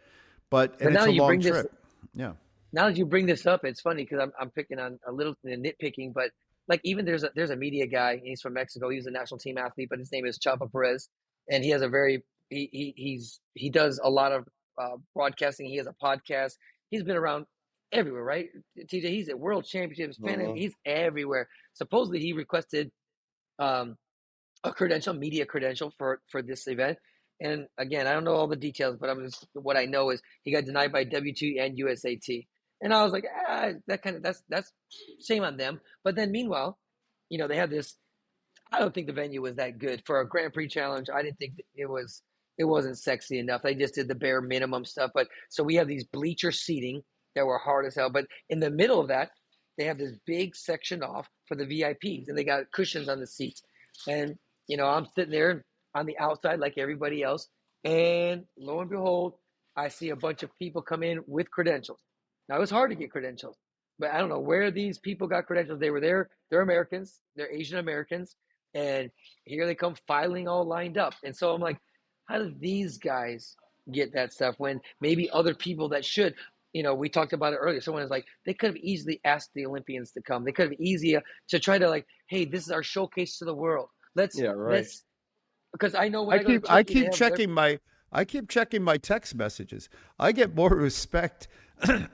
but it's a long trip. Yeah. Now that you bring this up, it's funny because I'm picking on a little nitpicking, but like even there's a media guy. He's from Mexico. He's a national team athlete, but his name is Chapa Perez, and he has a very he does a lot of broadcasting. He has a podcast. He's been around everywhere, right? TJ, he's at World Championships, he's everywhere. Supposedly, he requested a media credential for this event. And again, I don't know all the details, but what I know is he got denied by WT and USAT. And I was like, that's shame on them. But then meanwhile, they have this. I don't think the venue was that good for a Grand Prix challenge. I didn't think it wasn't sexy enough. They just did the bare minimum stuff. But so we have these bleacher seating that were hard as hell. But in the middle of that, they have this big section off for the VIPs, and they got cushions on the seats. And I'm sitting there on the outside like everybody else, and lo and behold, I see a bunch of people come in with credentials. Now, it was hard to get credentials, but I don't know where these people got credentials. They were there. They're Americans. They're Asian Americans. And here they come filing all lined up. And so I'm like, how do these guys get that stuff when maybe other people that should, we talked about it earlier. Someone is like, they could have easily asked the Olympians to come. They could have easier to try to hey, this is our showcase to the world. Let's because I know when I keep checking my text messages. I get more respect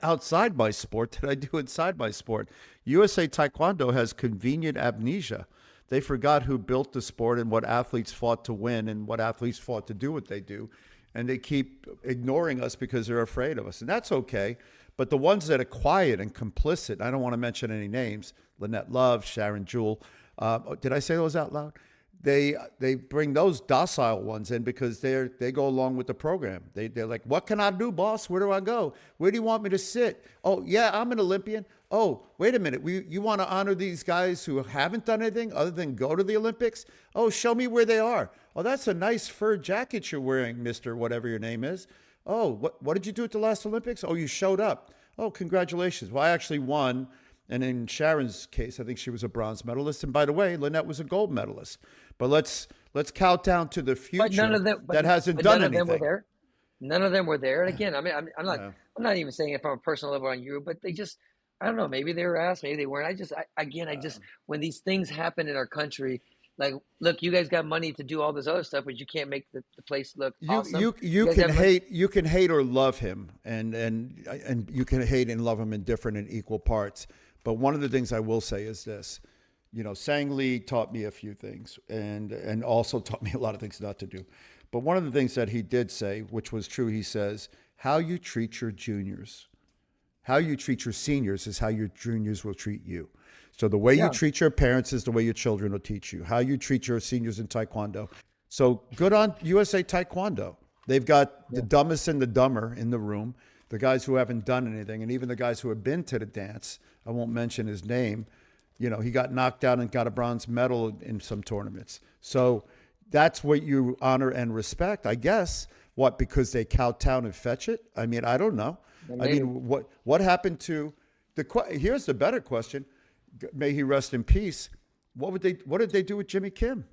outside my sport than I do inside my sport. USA Taekwondo has convenient amnesia. They forgot who built the sport and what athletes fought to win and what athletes fought to do what they do. And they keep ignoring us because they're afraid of us. And that's okay. But the ones that are quiet and complicit, I don't want to mention any names, Lynette Love, Sharon Jewell. Did I say those out loud? They bring those docile ones in because they go along with the program. They're like, what can I do, boss? Where do I go? Where do you want me to sit? Oh, yeah, I'm an Olympian. Oh, wait a minute. You want to honor these guys who haven't done anything other than go to the Olympics? Oh, show me where they are. Oh, that's a nice fur jacket you're wearing, Mr. Whatever your name is. Oh, what did you do at the last Olympics? Oh, you showed up. Oh, congratulations. Well, I actually won. And in Sharon's case, I think she was a bronze medalist. And by the way, Lynette was a gold medalist. But let's count down to the But none future of them, that hasn't but done none of them were anything. there. None of them were there. And again, Yeah. I'm not even saying it from a personal level on you, but they just, I don't know, maybe they were asked, maybe they weren't. I just, when these things happen in our country, like, look, you guys got money to do all this other stuff, but you can't make the place look You awesome. you you You guys can have money. hate or love him, and you can hate and love him in different and equal parts. But one of the things I will say is this: Sang Lee taught me a few things, and also taught me a lot of things not to do. But one of the things that he did say, which was true, he says, "How you treat your juniors, how you treat your seniors, is how your juniors will treat you." So the way you Yeah. treat your parents is the way your children will teach you. How you treat your seniors in Taekwondo. So good on USA Taekwondo. They've got the dumbest and the dumber in the room, the guys who haven't done anything, and even the guys who have been to the dance. I won't mention his name. He got knocked out and got a bronze medal in some tournaments. So that's what you honor and respect, I guess. What, because they kowtow and fetch it? I mean, I don't know. I Maybe. mean, what happened to here's the better question. May he rest in peace. What did they do with Jimmy Kim?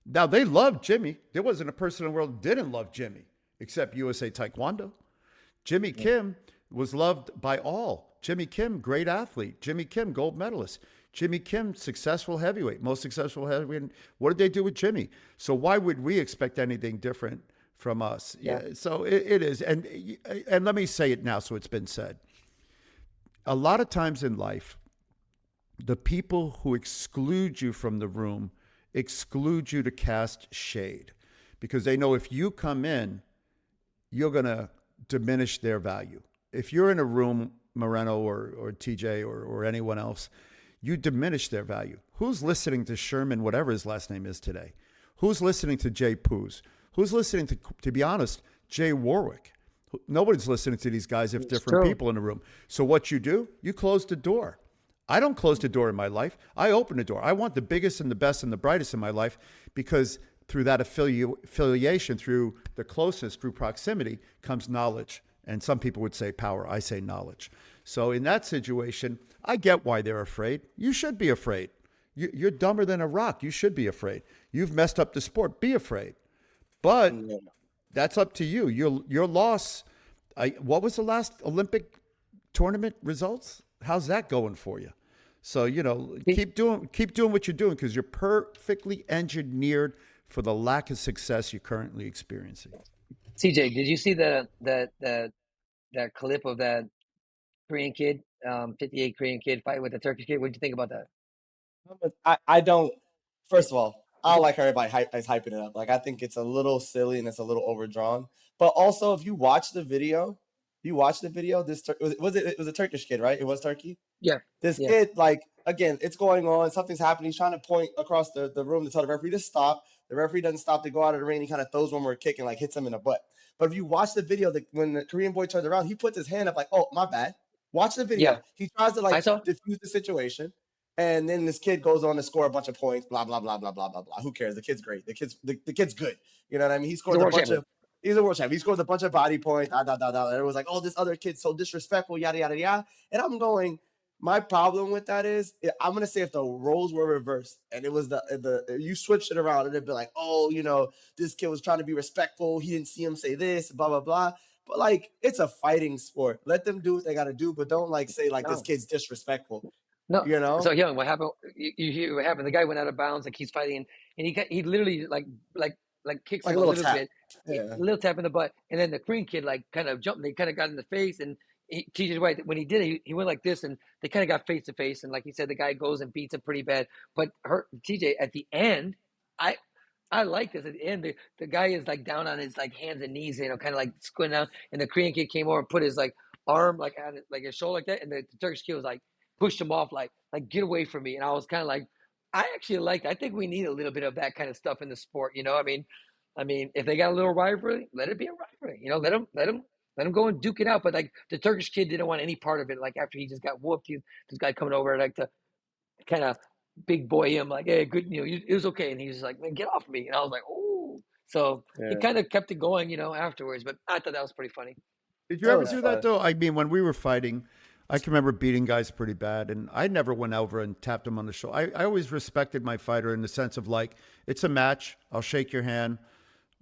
Now, they loved Jimmy. There wasn't a person in the world who didn't love Jimmy, except USA Taekwondo. Jimmy Kim was loved by all. Jimmy Kim, great athlete. Jimmy Kim, gold medalist. Jimmy Kim, successful heavyweight, most successful heavyweight. What did they do with Jimmy? So why would we expect anything different from us? Yeah. So it is. And let me say it now so it's been said. A lot of times in life, the people who exclude you from the room exclude you to cast shade, because they know if you come in, you're going to diminish their value. If you're in a room, Moreno or TJ or anyone else, you diminish their value. Who's listening to Sherman, whatever his last name is today? Who's listening to Jay Poos? Who's listening to be honest, Jay Warwick? Nobody's listening to these guys if different True. people in the room. So what you do, you close the door. I don't close the door in my life. I open the door. I want the biggest and the best and the brightest in my life, because through that affiliation, through the closeness, through proximity, comes knowledge. And some people would say power. I say knowledge. So in that situation, I get why they're afraid. You should be afraid. You're dumber than a rock. You should be afraid. You've messed up the sport. Be afraid. But that's up to you. Your loss. What was the last Olympic tournament results? How's that going for you? So, keep doing what you're doing, because you're perfectly engineered for the lack of success you're currently experiencing. CJ, did you see that clip of that Korean kid, 58 Korean kid fight with the Turkish kid? What did you think about that? I don't. First of all, I don't like how everybody is hyping it up. Like, I think it's a little silly and it's a little overdrawn. But also, if you watch the video, this it was a Turkish kid, right? It was Turkey. Yeah. This Yeah. kid, like, again, it's going on. Something's happening. He's trying to point across the room to tell the referee to stop. The referee doesn't stop. They go out of the ring. He kind of throws one more kick and, like, hits him in the butt. But if you watch the video, when the Korean boy turns around, he puts his hand up like, oh, my bad. Watch the video. Yeah. He tries to, I like, saw. diffuse the situation. And then this kid goes on to score a bunch of points, blah, blah, blah, blah, blah, blah, blah. Who cares? The kid's great. The kid's good. You know what I mean? He scores a bunch of – he's a world champion. He scores a bunch of body points, And it was like, oh, this other kid's so disrespectful, yada, yada, yada. And I'm going – my problem with that is, I'm going to say if the roles were reversed and it was you switched it around, it'd be like, oh, this kid was trying to be respectful. He didn't see him say this, blah, blah, blah. But, like, it's a fighting sport. Let them do what they got to do, but don't, like, say, like, this kid's disrespectful. No. So, yeah, what happened? You hear what happened? The guy went out of bounds, like he's fighting, and he literally like kicks like him a little tap. bit, Yeah. a little tap in the butt, and then the Korean kid like kind of jumped. They kind of got in the face, and TJ's right. When he did it, he went like this, and they kind of got face to face, and like he said, the guy goes and beats him pretty bad. But TJ at the end, I like this. At the end, the guy is like down on his like hands and knees, kind of like squinting out, and the Korean kid came over and put his like arm like on like his shoulder like that, and the Turkish kid was like pushed him off like get away from me. And I was kind of like, I think we need a little bit of that kind of stuff in the sport. I mean, if they got a little rivalry, let it be a rivalry. Let them go and duke it out. But like the Turkish kid didn't want any part of it. Like after he just got whooped, this guy coming over like to kind of big boy him like, hey, good, it was okay. And he was like, man, get off me. And I was like, oh, So he Yeah, kind of kept it going, afterwards. But I thought that was pretty funny. Did you that ever was Yeah. do that fun. though? I mean, when we were fighting, I can remember beating guys pretty bad, and I never went over and tapped them on the shoulder. I always respected my fighter in the sense of like, it's a match. I'll shake your hand.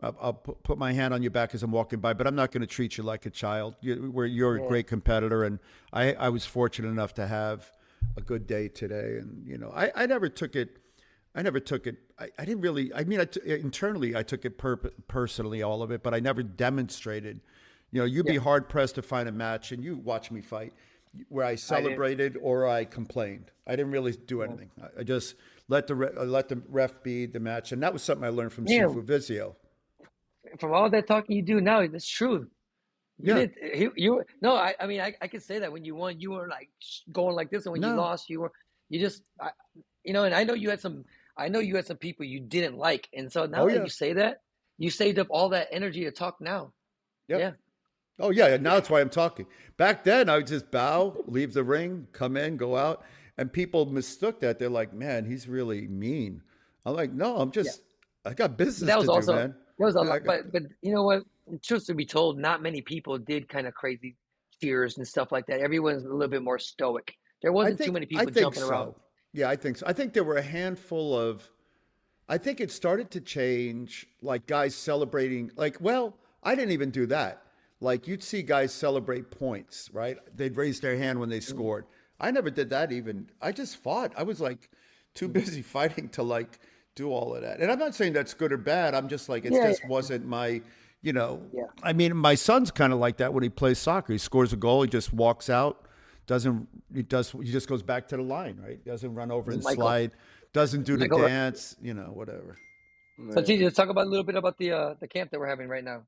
I'll put my hand on your back as I'm walking by, but I'm not going to treat you like a child. You're a Yeah. great competitor, and I was fortunate enough to have a good day today. And I never took it. I never took it. I didn't really. I mean, internally, I took it personally, all of it, but I never demonstrated. You'd be Yeah. hard pressed to find a match, and you watch me fight, where I I did. celebrated or I complained. I didn't really do anything. I just let the ref be the match, and that was something I learned from Yeah. Sifu Vizio. From all that talking you do now, it's true. You Yeah. did. You no. I mean, I could say that when you won, you were like going like this, and when you No. lost, you just, And I know you had some. I know you had some people you didn't like, and so now Oh that yeah. you say that, you saved up all that energy to talk now. Yep. Yeah. Oh yeah. And now that's why I'm talking. Back then, I would just bow, leave the ring, come in, go out, and people mistook that. They're like, "Man, he's really mean." I'm like, "No, Yeah. I got business That was to do, also man." that was a I lot, got, but you know what? Truth to be told, not many people did kind of crazy cheers and stuff like that. Everyone's a little bit more stoic. There wasn't too many I people think jumping around. so. Yeah, I think so. I think there were a handful of. I think it started to change, like guys celebrating. Like, well, I didn't even do that. Like, you'd see guys celebrate points, right? They'd raise their hand when they Mhm. scored. I never did that even. I just fought. I was like too Mhm. busy fighting to like do all of that. And I'm not saying that's good or bad. I'm just like, it Yeah, just wasn't my, you know, yeah, I mean, my son's kind of like that when he plays soccer. He scores a goal, he just walks out, he just goes back to the line, right? Doesn't run over yeah. and Michael, slide, doesn't do the Michael. dance, whatever. So, Yeah. TJ, let's talk about a little bit about the camp that we're having right now.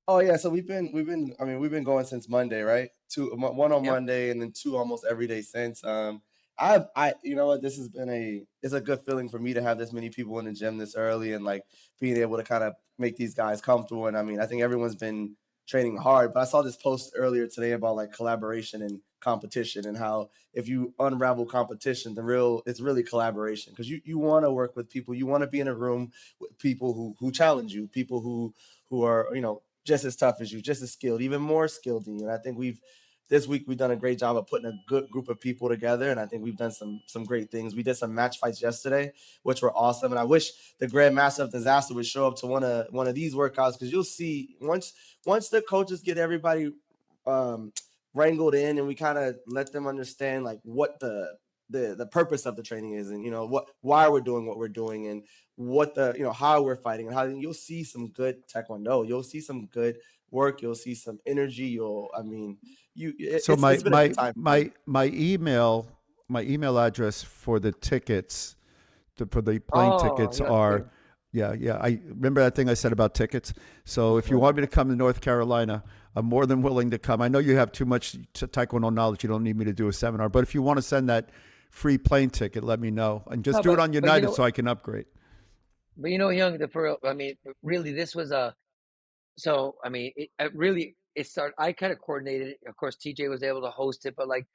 Oh yeah, so we've been going since Monday, right? One on Yep. Monday and then two almost every day since. You know what, this has been it's a good feeling for me to have this many people in the gym this early and like being able to kind of make these guys comfortable. And I mean, I think everyone's been training hard, but I saw this post earlier today about like collaboration and competition and how if you unravel competition, it's really collaboration because you want to work with people, you want to be in a room with people who challenge you, people who are just as tough as you, just as skilled, even more skilled than you. And I think this week we've done a great job of putting a good group of people together, and I think we've done some great things. We did some match fights yesterday, which were awesome, and I wish the Grand Master of Disaster would show up to one of these workouts because you'll see once the coaches get everybody um, wrangled in and we kind of let them understand like what the purpose of the training is and why we're doing what we're doing and what how we're fighting and how you'll see some good taekwondo, you'll see some good work, you'll see some energy, So it's been a good time for me. my email address for the tickets, for the plane Oh, tickets yeah, that's are, good. yeah. I remember that thing I said about tickets. So if you want me to come to North Carolina, I'm more than willing to come. I know you have too much Taekwondo knowledge. You don't need me to do a seminar, but if you want to send that free plane ticket, let me know and just No, do it on but United so I can upgrade. Young, I mean, really, this was a. So, I mean, it started. I kind of coordinated it. Of course, TJ was able to host it, but like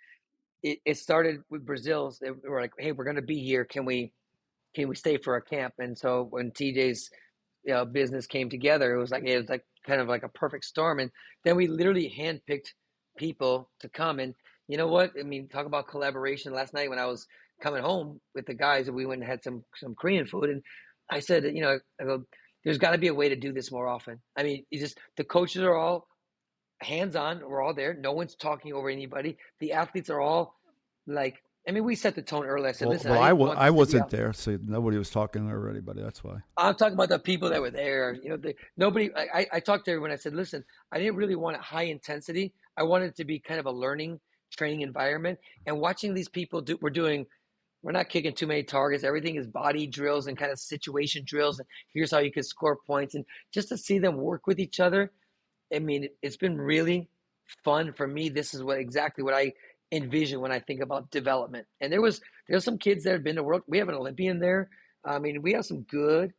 it started with Brazil's. They were like, "Hey, we're going to be here. Can we stay for a camp?" And so when TJ's business came together, it was like kind of like a perfect storm. And then we literally handpicked people to come. And you know what? I mean, talk about collaboration. Last night when I was coming home with the guys, we went and had some Korean food, and I said, I go, there's got to be a way to do this more often. I mean, the coaches are all hands on. We're all there. No one's talking over anybody. The athletes are all like. I mean, we set the tone early. I said, listen, I didn't want I this to be wasn't a there, so nobody was talking or anybody. That's why. I'm talking about the people that were there. Nobody. I talked to everyone. I said, listen, I didn't really want it high intensity. I wanted it to be kind of a learning, training environment. And watching these people do, we're not kicking too many targets. Everything is body drills and kind of situation drills. And here's how you could score points. And just to see them work with each other, I mean, it's been really fun for me. This is exactly what I envision when I think about development. And there's some kids that have been to world. We have an Olympian there. I mean, we have some good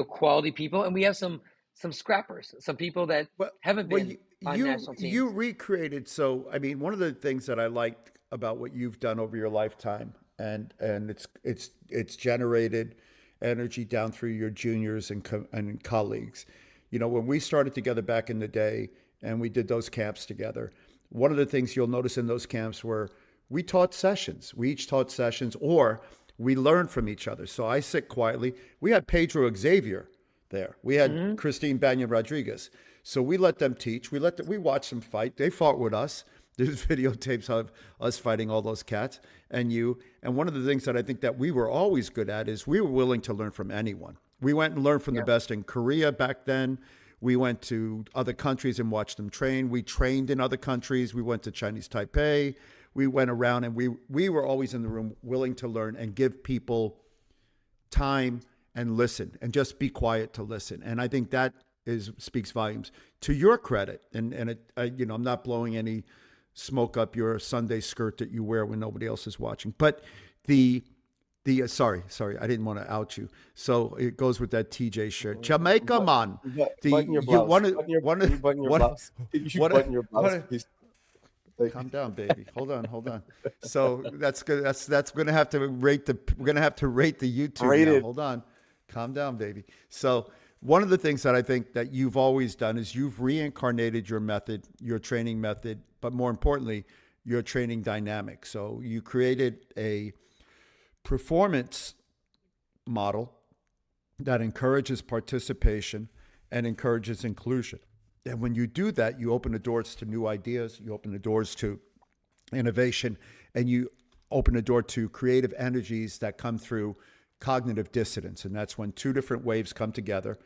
quality people, and we have some scrappers, some people that Well, haven't well, been on national you teams. recreated. So, I mean, one of the things that I liked about what you've done over your lifetime, and it's generated energy down through your juniors and colleagues. You know, when we started together back in the day and we did those camps together, one of the things you'll notice in those camps were we taught sessions. We each taught sessions, or we learned from each other. So I sit quietly. We had Pedro Xavier there. We had Christine Banyan Rodriguez. So we let them teach. We watched them fight. They fought with us. There's videotapes of us fighting all those cats and you. And one of the things that I think that we were always good at is we were willing to learn from anyone. We went and learned from the best in Korea back then. We went to other countries and watched them train. We trained in other countries. We went to Chinese Taipei. We went around, and we were always in the room willing to learn and give people time and listen and just be quiet to listen. And I think that speaks volumes to your credit. And I'm not blowing any smoke up your Sunday skirt that you wear when nobody else is watching. But sorry, I didn't want to out you. So it goes with that TJ shirt. Jamaica man. Button your blouse. Button your blouse. Calm down, baby. Hold on. So that's good. That's we're gonna have to rate the YouTube now. Hold on. Calm down, baby. So one of the things that I think that you've always done is you've reincarnated your method, your training method, but more importantly, your training dynamic. So you created a performance model that encourages participation and encourages inclusion. And when you do that, you open the doors to new ideas, you open the doors to innovation, and you open the door to creative energies that come through cognitive dissonance. And that's when two different waves come together,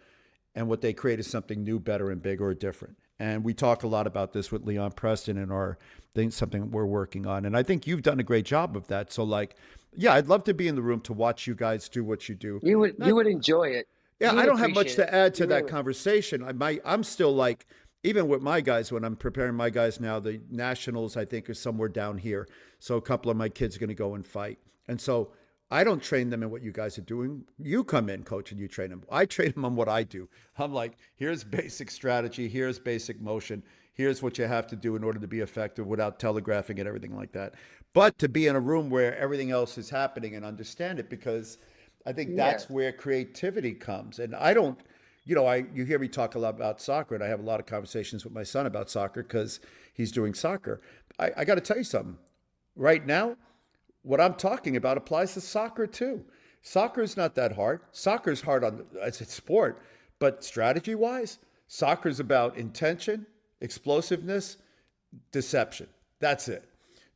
and what they create is something new, better, and bigger or different. And we talk a lot about this with Leon Preston in our thing, something we're working on. And I think you've done a great job of that. So I'd love to be in the room to watch you guys do what you do. You would enjoy it. Yeah, I don't have much to add to that conversation. I'm still even with my guys, when I'm preparing my guys now, the nationals, I think, is somewhere down here. So a couple of my kids are going to go and fight. And so I don't train them in what you guys are doing. You come in, coach, and you train them. I train them on what I do. I'm like, here's basic strategy. Here's basic motion. Here's what you have to do in order to be effective without telegraphing and everything like that. But to be in a room where everything else is happening and understand it, because I think that's where creativity comes. And I don't, you hear me talk a lot about soccer, and I have a lot of conversations with my son about soccer because he's doing soccer. I got to tell you something. Right now, what I'm talking about applies to soccer too. Soccer is not that hard. Soccer is hard as a sport, but strategy-wise, soccer is about intention, explosiveness, deception. That's it.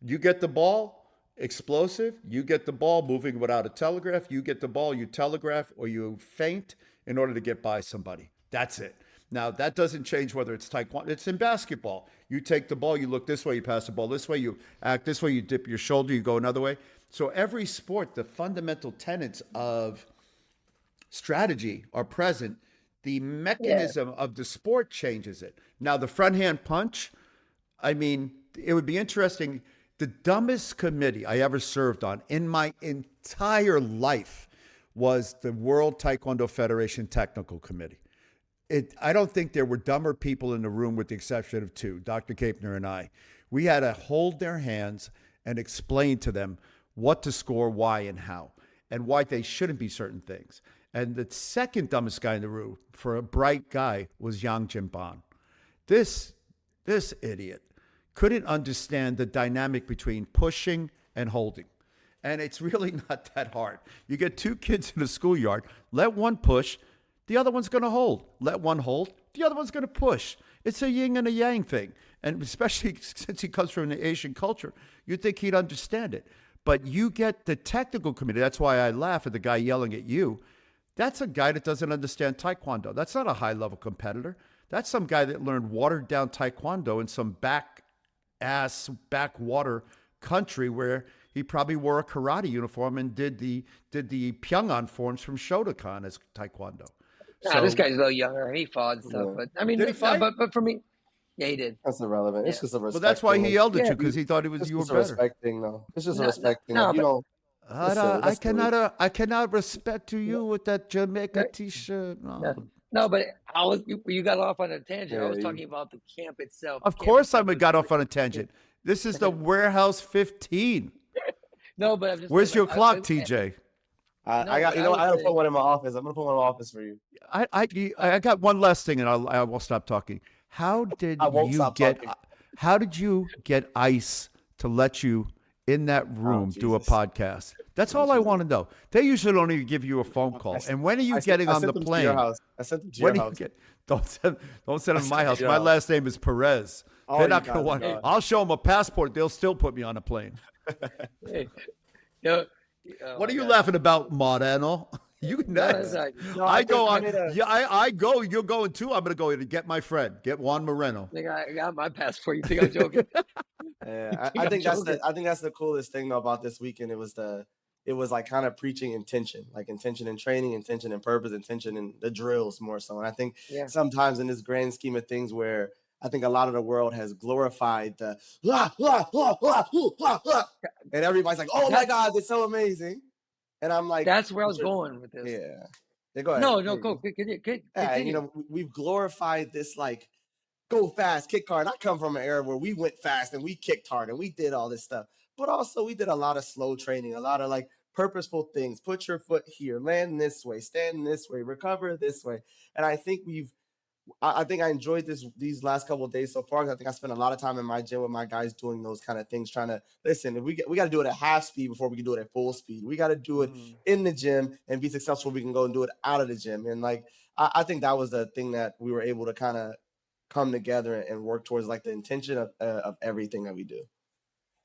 You get the ball, explosive. You get the ball moving without a telegraph. You get the ball, you telegraph, or you feint in order to get by somebody. That's it. Now, that doesn't change whether it's Taekwondo. It's in basketball. You take the ball, you look this way, you pass the ball this way, you act this way, you dip your shoulder, you go another way. So every sport, the fundamental tenets of strategy are present. The mechanism of the sport changes it. Now, the front hand punch, I mean, it would be interesting. The dumbest committee I ever served on in my entire life was the World Taekwondo Federation Technical Committee. I don't think there were dumber people in the room with the exception of two, Dr. Kapner and I. We had to hold their hands and explain to them what to score, why, and how, and why they shouldn't be certain things. And the second dumbest guy in the room, for a bright guy, was Yang Jimban. This idiot couldn't understand the dynamic between pushing and holding. And it's really not that hard. You get two kids in a schoolyard, let one push, the other one's going to hold. Let one hold, the other one's going to push. It's a yin and a yang thing. And especially since he comes from the Asian culture, you'd think he'd understand it. But you get the technical committee. That's why I laugh at the guy yelling at you. That's a guy that doesn't understand Taekwondo. That's not a high-level competitor. That's some guy that learned watered-down Taekwondo in some backwater country where he probably wore a karate uniform and did the Pyongan forms from Shotokan as Taekwondo. So, this guy's a little younger. He fought and stuff, but I mean, did he fight? But for me, yeah, he did. That's irrelevant. It's just a respect. Well, that's why he yelled at you, thing. because he thought you were It's better. a respect thing, though. It's just a respect thing. No, You know, I cannot respect you with that Jamaica T-shirt. No, but you got off on a tangent. I was talking about the camp itself. Of course, I got off on a tangent. This is the Warehouse 15. No, but I'm just. Where's your clock, TJ? I got, but I would I gotta say put one in my office. I'm gonna put one in my office for you. I got one last thing, and I will stop talking. I won't stop talking. How did you get ICE to let you in that room do a Jesus. podcast? That's all I want to know. They usually don't even give you a phone call. And when are you getting on the plane? I sent them to When your do you house. get? Don't send them to my house. your My house. last name is Perez. Oh, They're you not going to guys want. are- I'll show them a passport. They'll still put me on a plane. hey, oh What my are you God. laughing about, Moreno? You No, next. that's No, I think go I on. made a- Yeah, I go. You're going too. I'm going to go to get my friend. Get Juan Moreno. I got my passport. You think I'm joking? Yeah, I'm I think joking. that's the coolest thing though about this weekend. It was like kind of preaching intention, like intention in training, intention in purpose, intention in the drills more so. And I think Yeah. sometimes in this grand scheme of things where I think a lot of the world has glorified the and everybody's like, oh my God, it's so amazing. And I'm like, That's where I was going with this. yeah, go ahead. No, There you go. go. Continue. Yeah, and, we've glorified this like go fast, kick hard. I come from an era where we went fast and we kicked hard and we did all this stuff. But also we did a lot of slow training, a lot of like purposeful things. Put your foot here, land this way, stand this way, recover this way. And I think I think I enjoyed these last couple of days so far. I think I spent a lot of time in my gym with my guys doing those kind of things, trying to listen. We got to do it at half speed before we can do it at full speed. We got to do it in the gym and be successful. We can go and do it out of the gym. And like I think that was the thing that we were able to kind of come together and work towards, like the intention of everything that we do.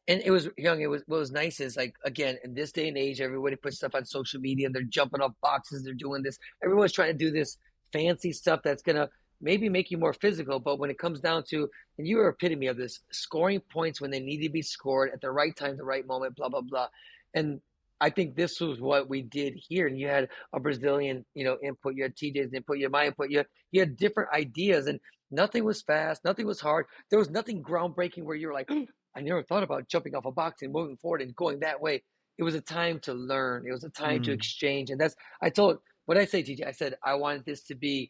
And it was young. What was nice is like, again, in this day and age, everybody puts stuff on social media. They're jumping off boxes. They're doing this. Everyone's trying to do this fancy stuff that's going to maybe make you more physical. But when it comes down to, and you are epitome of this, scoring points when they need to be scored at the right time, the right moment, blah, blah, blah. And I think this was what we did here. And you had a Brazilian, input, you had TJ's input, you had my input, you had different ideas, and nothing was fast, nothing was hard. There was nothing groundbreaking where you were like, I never thought about jumping off a box and moving forward and going that way. It was a time to learn. It was a time to exchange. And what I say, TJ, I said, I wanted this to be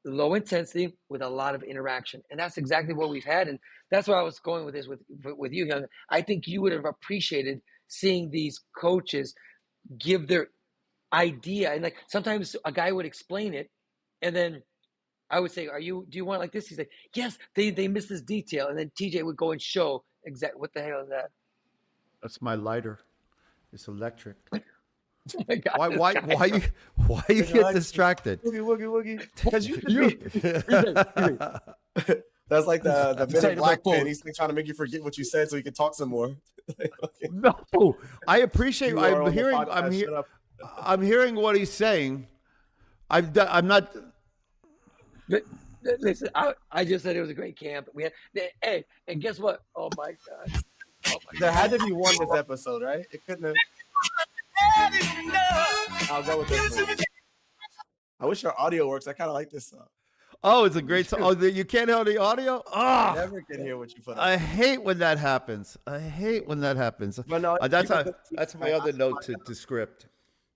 low intensity with a lot of interaction. And that's exactly what we've had. And that's where I was going with this with you, Young. I think you would have appreciated seeing these coaches give their idea. And like sometimes a guy would explain it and then I would say, do you want it like this? He's like, yes, they missed this detail. And then TJ would go and show exactly what the hell is that? That's my lighter. It's electric. Oh my God, Why you get distracted? Woogie. Because that's like the Men in Black pin. He's like trying to make you forget what you said so he can talk some more. No, I appreciate. I'm hearing what he's saying. I'm not. Listen, I just said it was a great camp. We had, hey, and guess what? Oh my God. There had to be one this episode, right? It couldn't have. I'll go with this one. I wish our audio works. I kind of like this song. Oh, it's a great song. Oh, you can't hear the audio? Oh, Never can hear what you put up. I hate when that happens. But no, that's my other note to script.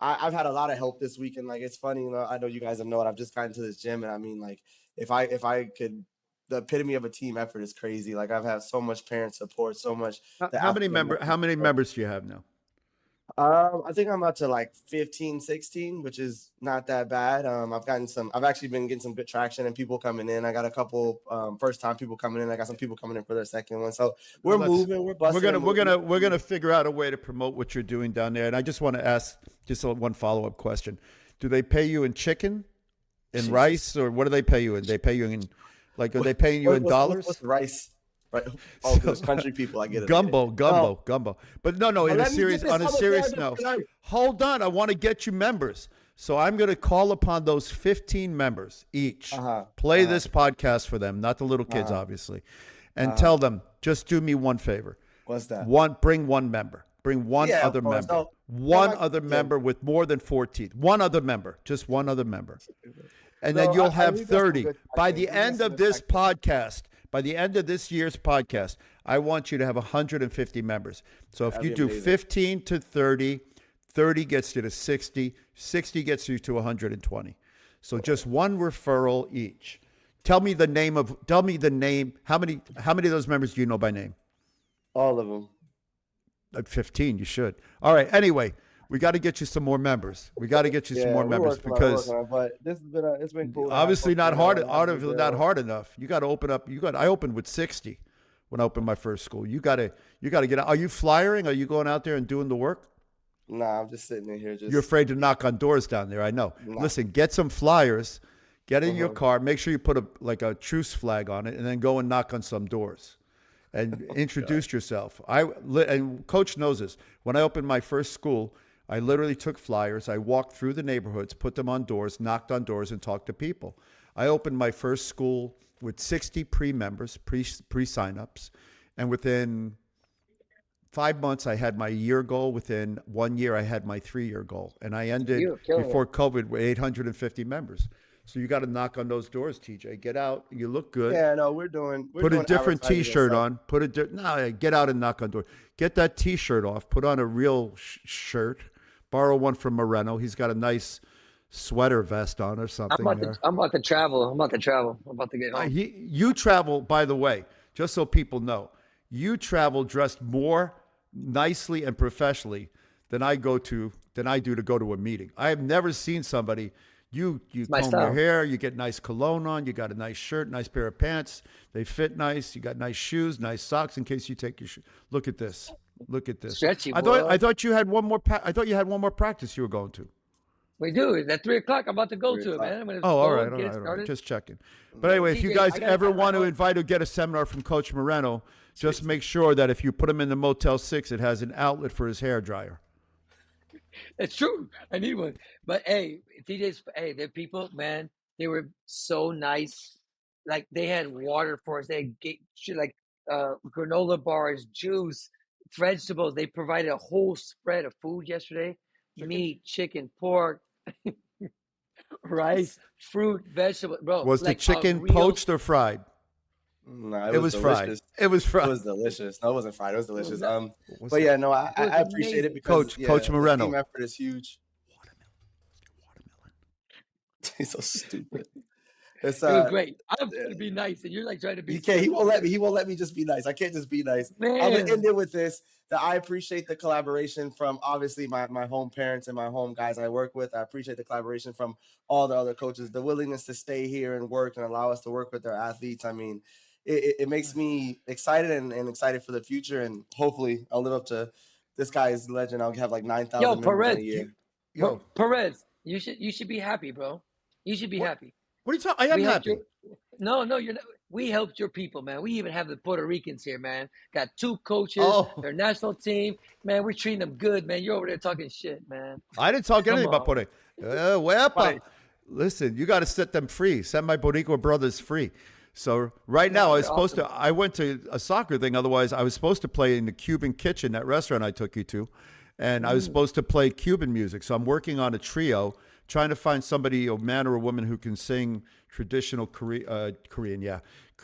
I've had a lot of help this week, and like it's funny. I know you guys have known. I've just gotten to this gym, and I mean, like if I could, the epitome of a team effort is crazy. Like I've had so much parent support, so much. How many members do you have now? I think I'm up to like 15, 16, which is not that bad. I've actually been getting some good traction and people coming in. I got a couple first time people coming in. I got some people coming in for their second one. So we're moving, we're busting. We're gonna figure out a way to promote what you're doing down there. And I just want to ask just one follow-up question. Do they pay you in chicken, in rice, or what do they pay you in? They pay you in are they paying you in dollars? What's rice? Right. Oh, because country people, I get it. Gumbo. But no. On a serious note, hold on. I want to get you members. So I'm going to call upon those 15 members each. Play this podcast for them, not the little kids, obviously, and tell them just do me one favor. What's that? Bring one member. Bring one other member. Other member with more than 14. One other member. Just one other member. And then you'll have 30 by the end of this podcast. By the end of this year's podcast, I want you to have 150 members. So if you do 15 to 30, 30 gets you to 60, 60 gets you to 120. So just one referral each. Tell me the name. How many of those members do you know by name? All of them. At 15, you should. All right. Anyway, we got to get you some more members. We got to get you some more we're members working on it, because but this has been it's been cool. to have obviously folks not hard. around, have Obviously good, not hard enough. You got to open up. I opened with 60 when I opened my first school. You got to get out. Are you flyering? Are you going out there and doing the work? Nah, I'm just sitting in here. You're afraid to knock on doors down there. I know. Nah. Listen, get some flyers. Get in your car. Make sure you put a truce flag on it, and then go and knock on some doors, and introduce yourself. And Coach knows this. When I opened my first school, I literally took flyers. I walked through the neighborhoods, put them on doors, knocked on doors, and talked to people. I opened my first school with 60 pre-members, pre-signups, and within 5 months, I had my year goal. Within 1 year, I had my 3-year goal. And I ended before COVID with 850 members. So you got to knock on those doors, TJ. Get out. You look good. Yeah, no, we're doing Put a different advertising and T-shirt stuff. on. Get out and knock on doors. Get that T-shirt off. Put on a real shirt. Borrow one from Moreno. He's got a nice sweater vest on or something. I'm about to travel. I'm about to get home. You travel, by the way, just so people know, you travel dressed more nicely and professionally than I do to go to a meeting. I have never seen somebody. You comb your hair, you get nice cologne on, you got a nice shirt, nice pair of pants. They fit nice. You got nice shoes, nice socks in case you take your shoes. Look at this. Stretchy, I thought you had one more. I thought you had one more practice you were going to. We do. It's at 3:00. I'm about to go to it, man. I'm gonna all right. started. Just checking. But anyway, if you TJ, guys ever want to invite or get a seminar from Coach Moreno, just make sure that if you put him in the Motel 6, it has an outlet for his hair dryer. It's true. I need one. But hey, their people, man, they were so nice. Like they had water for us. They had granola bars, juice, vegetables. They provided a whole spread of food yesterday. Meat, chicken, pork, rice, fruit, vegetables. Bro, Was the chicken poached or fried? No, it was fried. It was fried. It was delicious. No, it wasn't fried. It was delicious. But yeah, no, I appreciate it because Coach Moreno. The team effort is huge. Watermelon. He's so stupid. It was great. I'm gonna be nice, and you're like trying to be. He won't let me. He won't let me just be nice. I can't just be nice. Man. I'm gonna end it with this. That I appreciate the collaboration from obviously my home parents and my home guys I work with. I appreciate the collaboration from all the other coaches. The willingness to stay here and work and allow us to work with their athletes. I mean, it makes me excited and excited for the future. And hopefully, I'll live up to this guy's legend. I'll have like 9,000 members in a year. Perez, you should be happy, bro. You should be happy. What are you talking? I am happy. No, you're not. We helped your people, man. We even have the Puerto Ricans here, man. Got 2 coaches, their national team. Man, we're treating them good, man. You're over there talking shit, man. I didn't talk anything about Puerto Rico. Listen, you got to set them free. Set my Boricua brothers free. So right now, I went to a soccer thing. Otherwise, I was supposed to play in the Cuban Kitchen, that restaurant I took you to. And I was supposed to play Cuban music. So I'm working on a trio, trying to find somebody, a man or a woman, who can sing traditional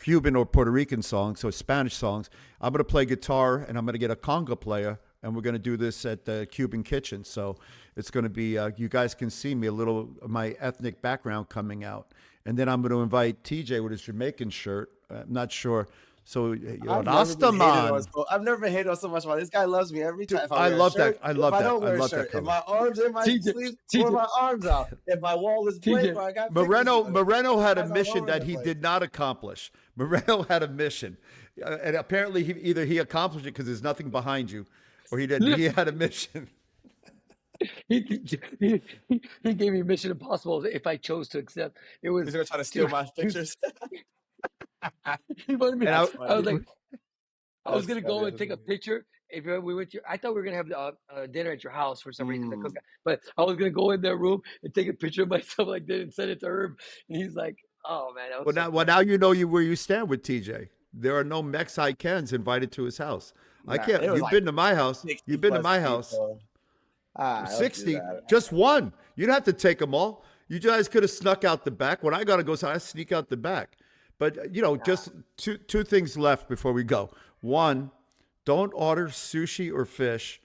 Cuban or Puerto Rican songs, so Spanish songs. I'm going to play guitar, and I'm going to get a conga player, and we're going to do this at the Cuban Kitchen. So it's going to be, you guys can see me, a little of my ethnic background coming out. And then I'm going to invite TJ with his Jamaican shirt. I'm not sure. So, I've never been hated on so much. This guy loves me every time. I love that. I love that. If my arms in my sleeves, or my arms out. If my wall is blank, I got Moreno had a mission that he did not accomplish. Moreno had a mission, and apparently either he accomplished it because there's nothing behind you, or he didn't. He had a mission. He gave me Mission Impossible if I chose to accept. He's gonna try to steal my pictures. He wanted me. I was like, I was gonna go and take a picture. If we went to, I thought we were gonna have dinner at your house for some reason. But I was gonna go in their room and take a picture of myself like that and send it to Herb. And he's like, "Oh man." Now you know where you stand with TJ. There are no Mexicans invited to his house. I can't. You've been to my house. You've been to my house. 60, just one. You don't have to take them all. You guys could have snuck out the back. When I gotta go, so I sneak out the back. But just two things left before we go. One, don't order sushi or fish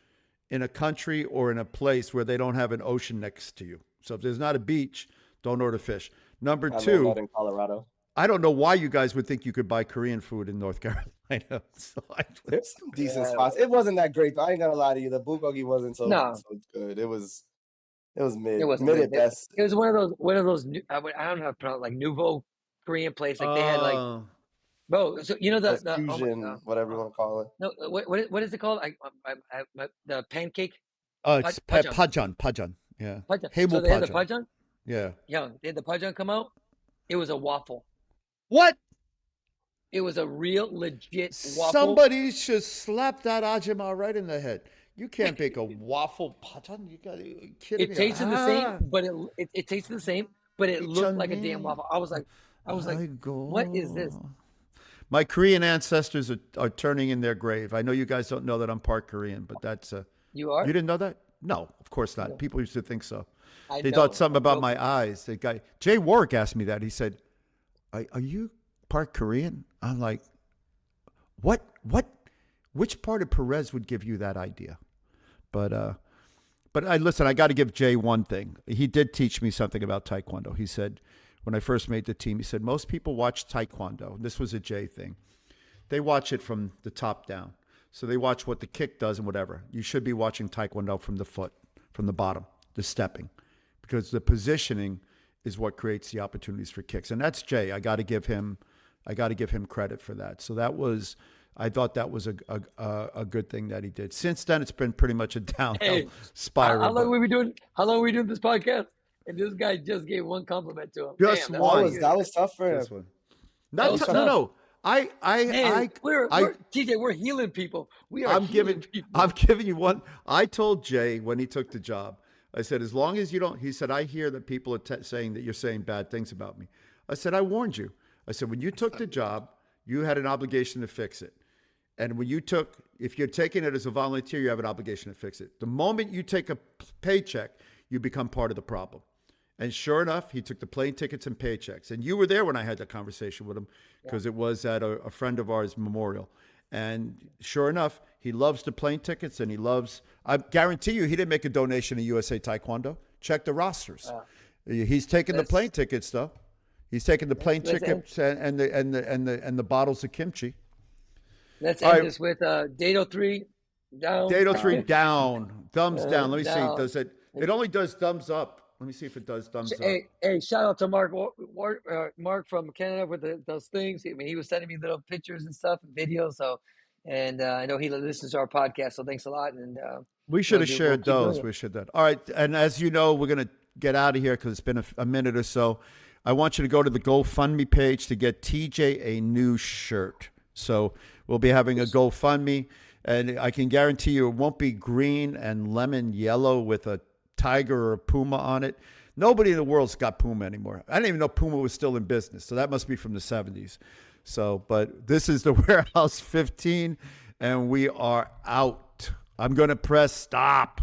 in a country or in a place where they don't have an ocean next to you. So if there's not a beach, don't order fish. Number two, in Colorado. I don't know why you guys would think you could buy Korean food in North Carolina. So There's some decent spots. It wasn't that great, though. I ain't gonna lie to you. The bulgogi wasn't so No, good. It was mid, it wasn't mid good. at best. It was one of those. I don't know how to pronounce, like, nouveau Korean place. Like they had like, bro. So you know The the oh my fusion, whatever you want to call it. no, what is it called? The pancake. it's Pajeon. Pajeon. Yeah. Pajeon. Haemu So they had the Pajeon. pajeon. Yeah. Yeah, they had the pajeon come out. It was a waffle. What? It was a real legit waffle. Somebody should slap that Ajima right in the head. You can't bake a waffle pajeon. You got to kidding me. It tasted the same, but it tasted the same, but it looked like a damn waffle. I was like, what is this? My Korean ancestors are turning in their grave. I know you guys don't know that I'm part Korean, but that's You are? You didn't know that? No, of course not. No. People used to think so. I They know. thought something about my eyes. The guy Jay Warwick asked me that. He said, "Are you part Korean?" I'm like, "What? Which part of Perez would give you that idea?" But I listen. I got to give Jay one thing. He did teach me something about Taekwondo. He said, when I first made the team, he said most people watch Taekwondo. This was a Jay thing. They watch it from the top down. So they watch what the kick does and whatever. You should be watching Taekwondo from the foot, from the bottom, the stepping, because the positioning is what creates the opportunities for kicks. And that's Jay. I got to give him credit for that. So I thought that was a good thing that he did. Since then, it's been pretty much a downhill spiral. How long were we doing this podcast? And this guy just gave one compliment to him. Just Damn, one. That was tough for This him. one. No. TJ, we're healing people. I'm giving you one. I told Jay when he took the job, I said, as long as you don't, he said, I hear that people are saying that you're saying bad things about me. I said, I warned you. I said, when you took the job, you had an obligation to fix it. And if you're taking it as a volunteer, you have an obligation to fix it. The moment you take a paycheck, you become part of the problem. And sure enough, he took the plane tickets and paychecks. And you were there when I had that conversation with him because it was at a friend of ours' memorial. And sure enough, he loves the plane tickets and I guarantee you, he didn't make a donation to USA Taekwondo. Check the rosters. He's taking the plane tickets, though. He's taking the plane tickets and the bottles of kimchi. Let's end this with DADO 3 down. DADO 3 down. Thumbs down. Let me see. Does it? It only does thumbs up. Let me see if it does thumbs up. Hey, shout out to Mark from Canada with those things. I mean, he was sending me little pictures and stuff and videos. So, and I know he listens to our podcast. So thanks a lot. And we should have shared those. We should have. All right. And as you know, we're going to get out of here because it's been a minute or so. I want you to go to the GoFundMe page to get TJ a new shirt. So we'll be having a GoFundMe. And I can guarantee you it won't be green and lemon yellow with a tiger or a puma on it. Nobody in the world's got Puma anymore. I didn't even know Puma was still in business. So that must be from the 70s. So, but this is the Warehouse 15 and we are out. I'm going to press stop.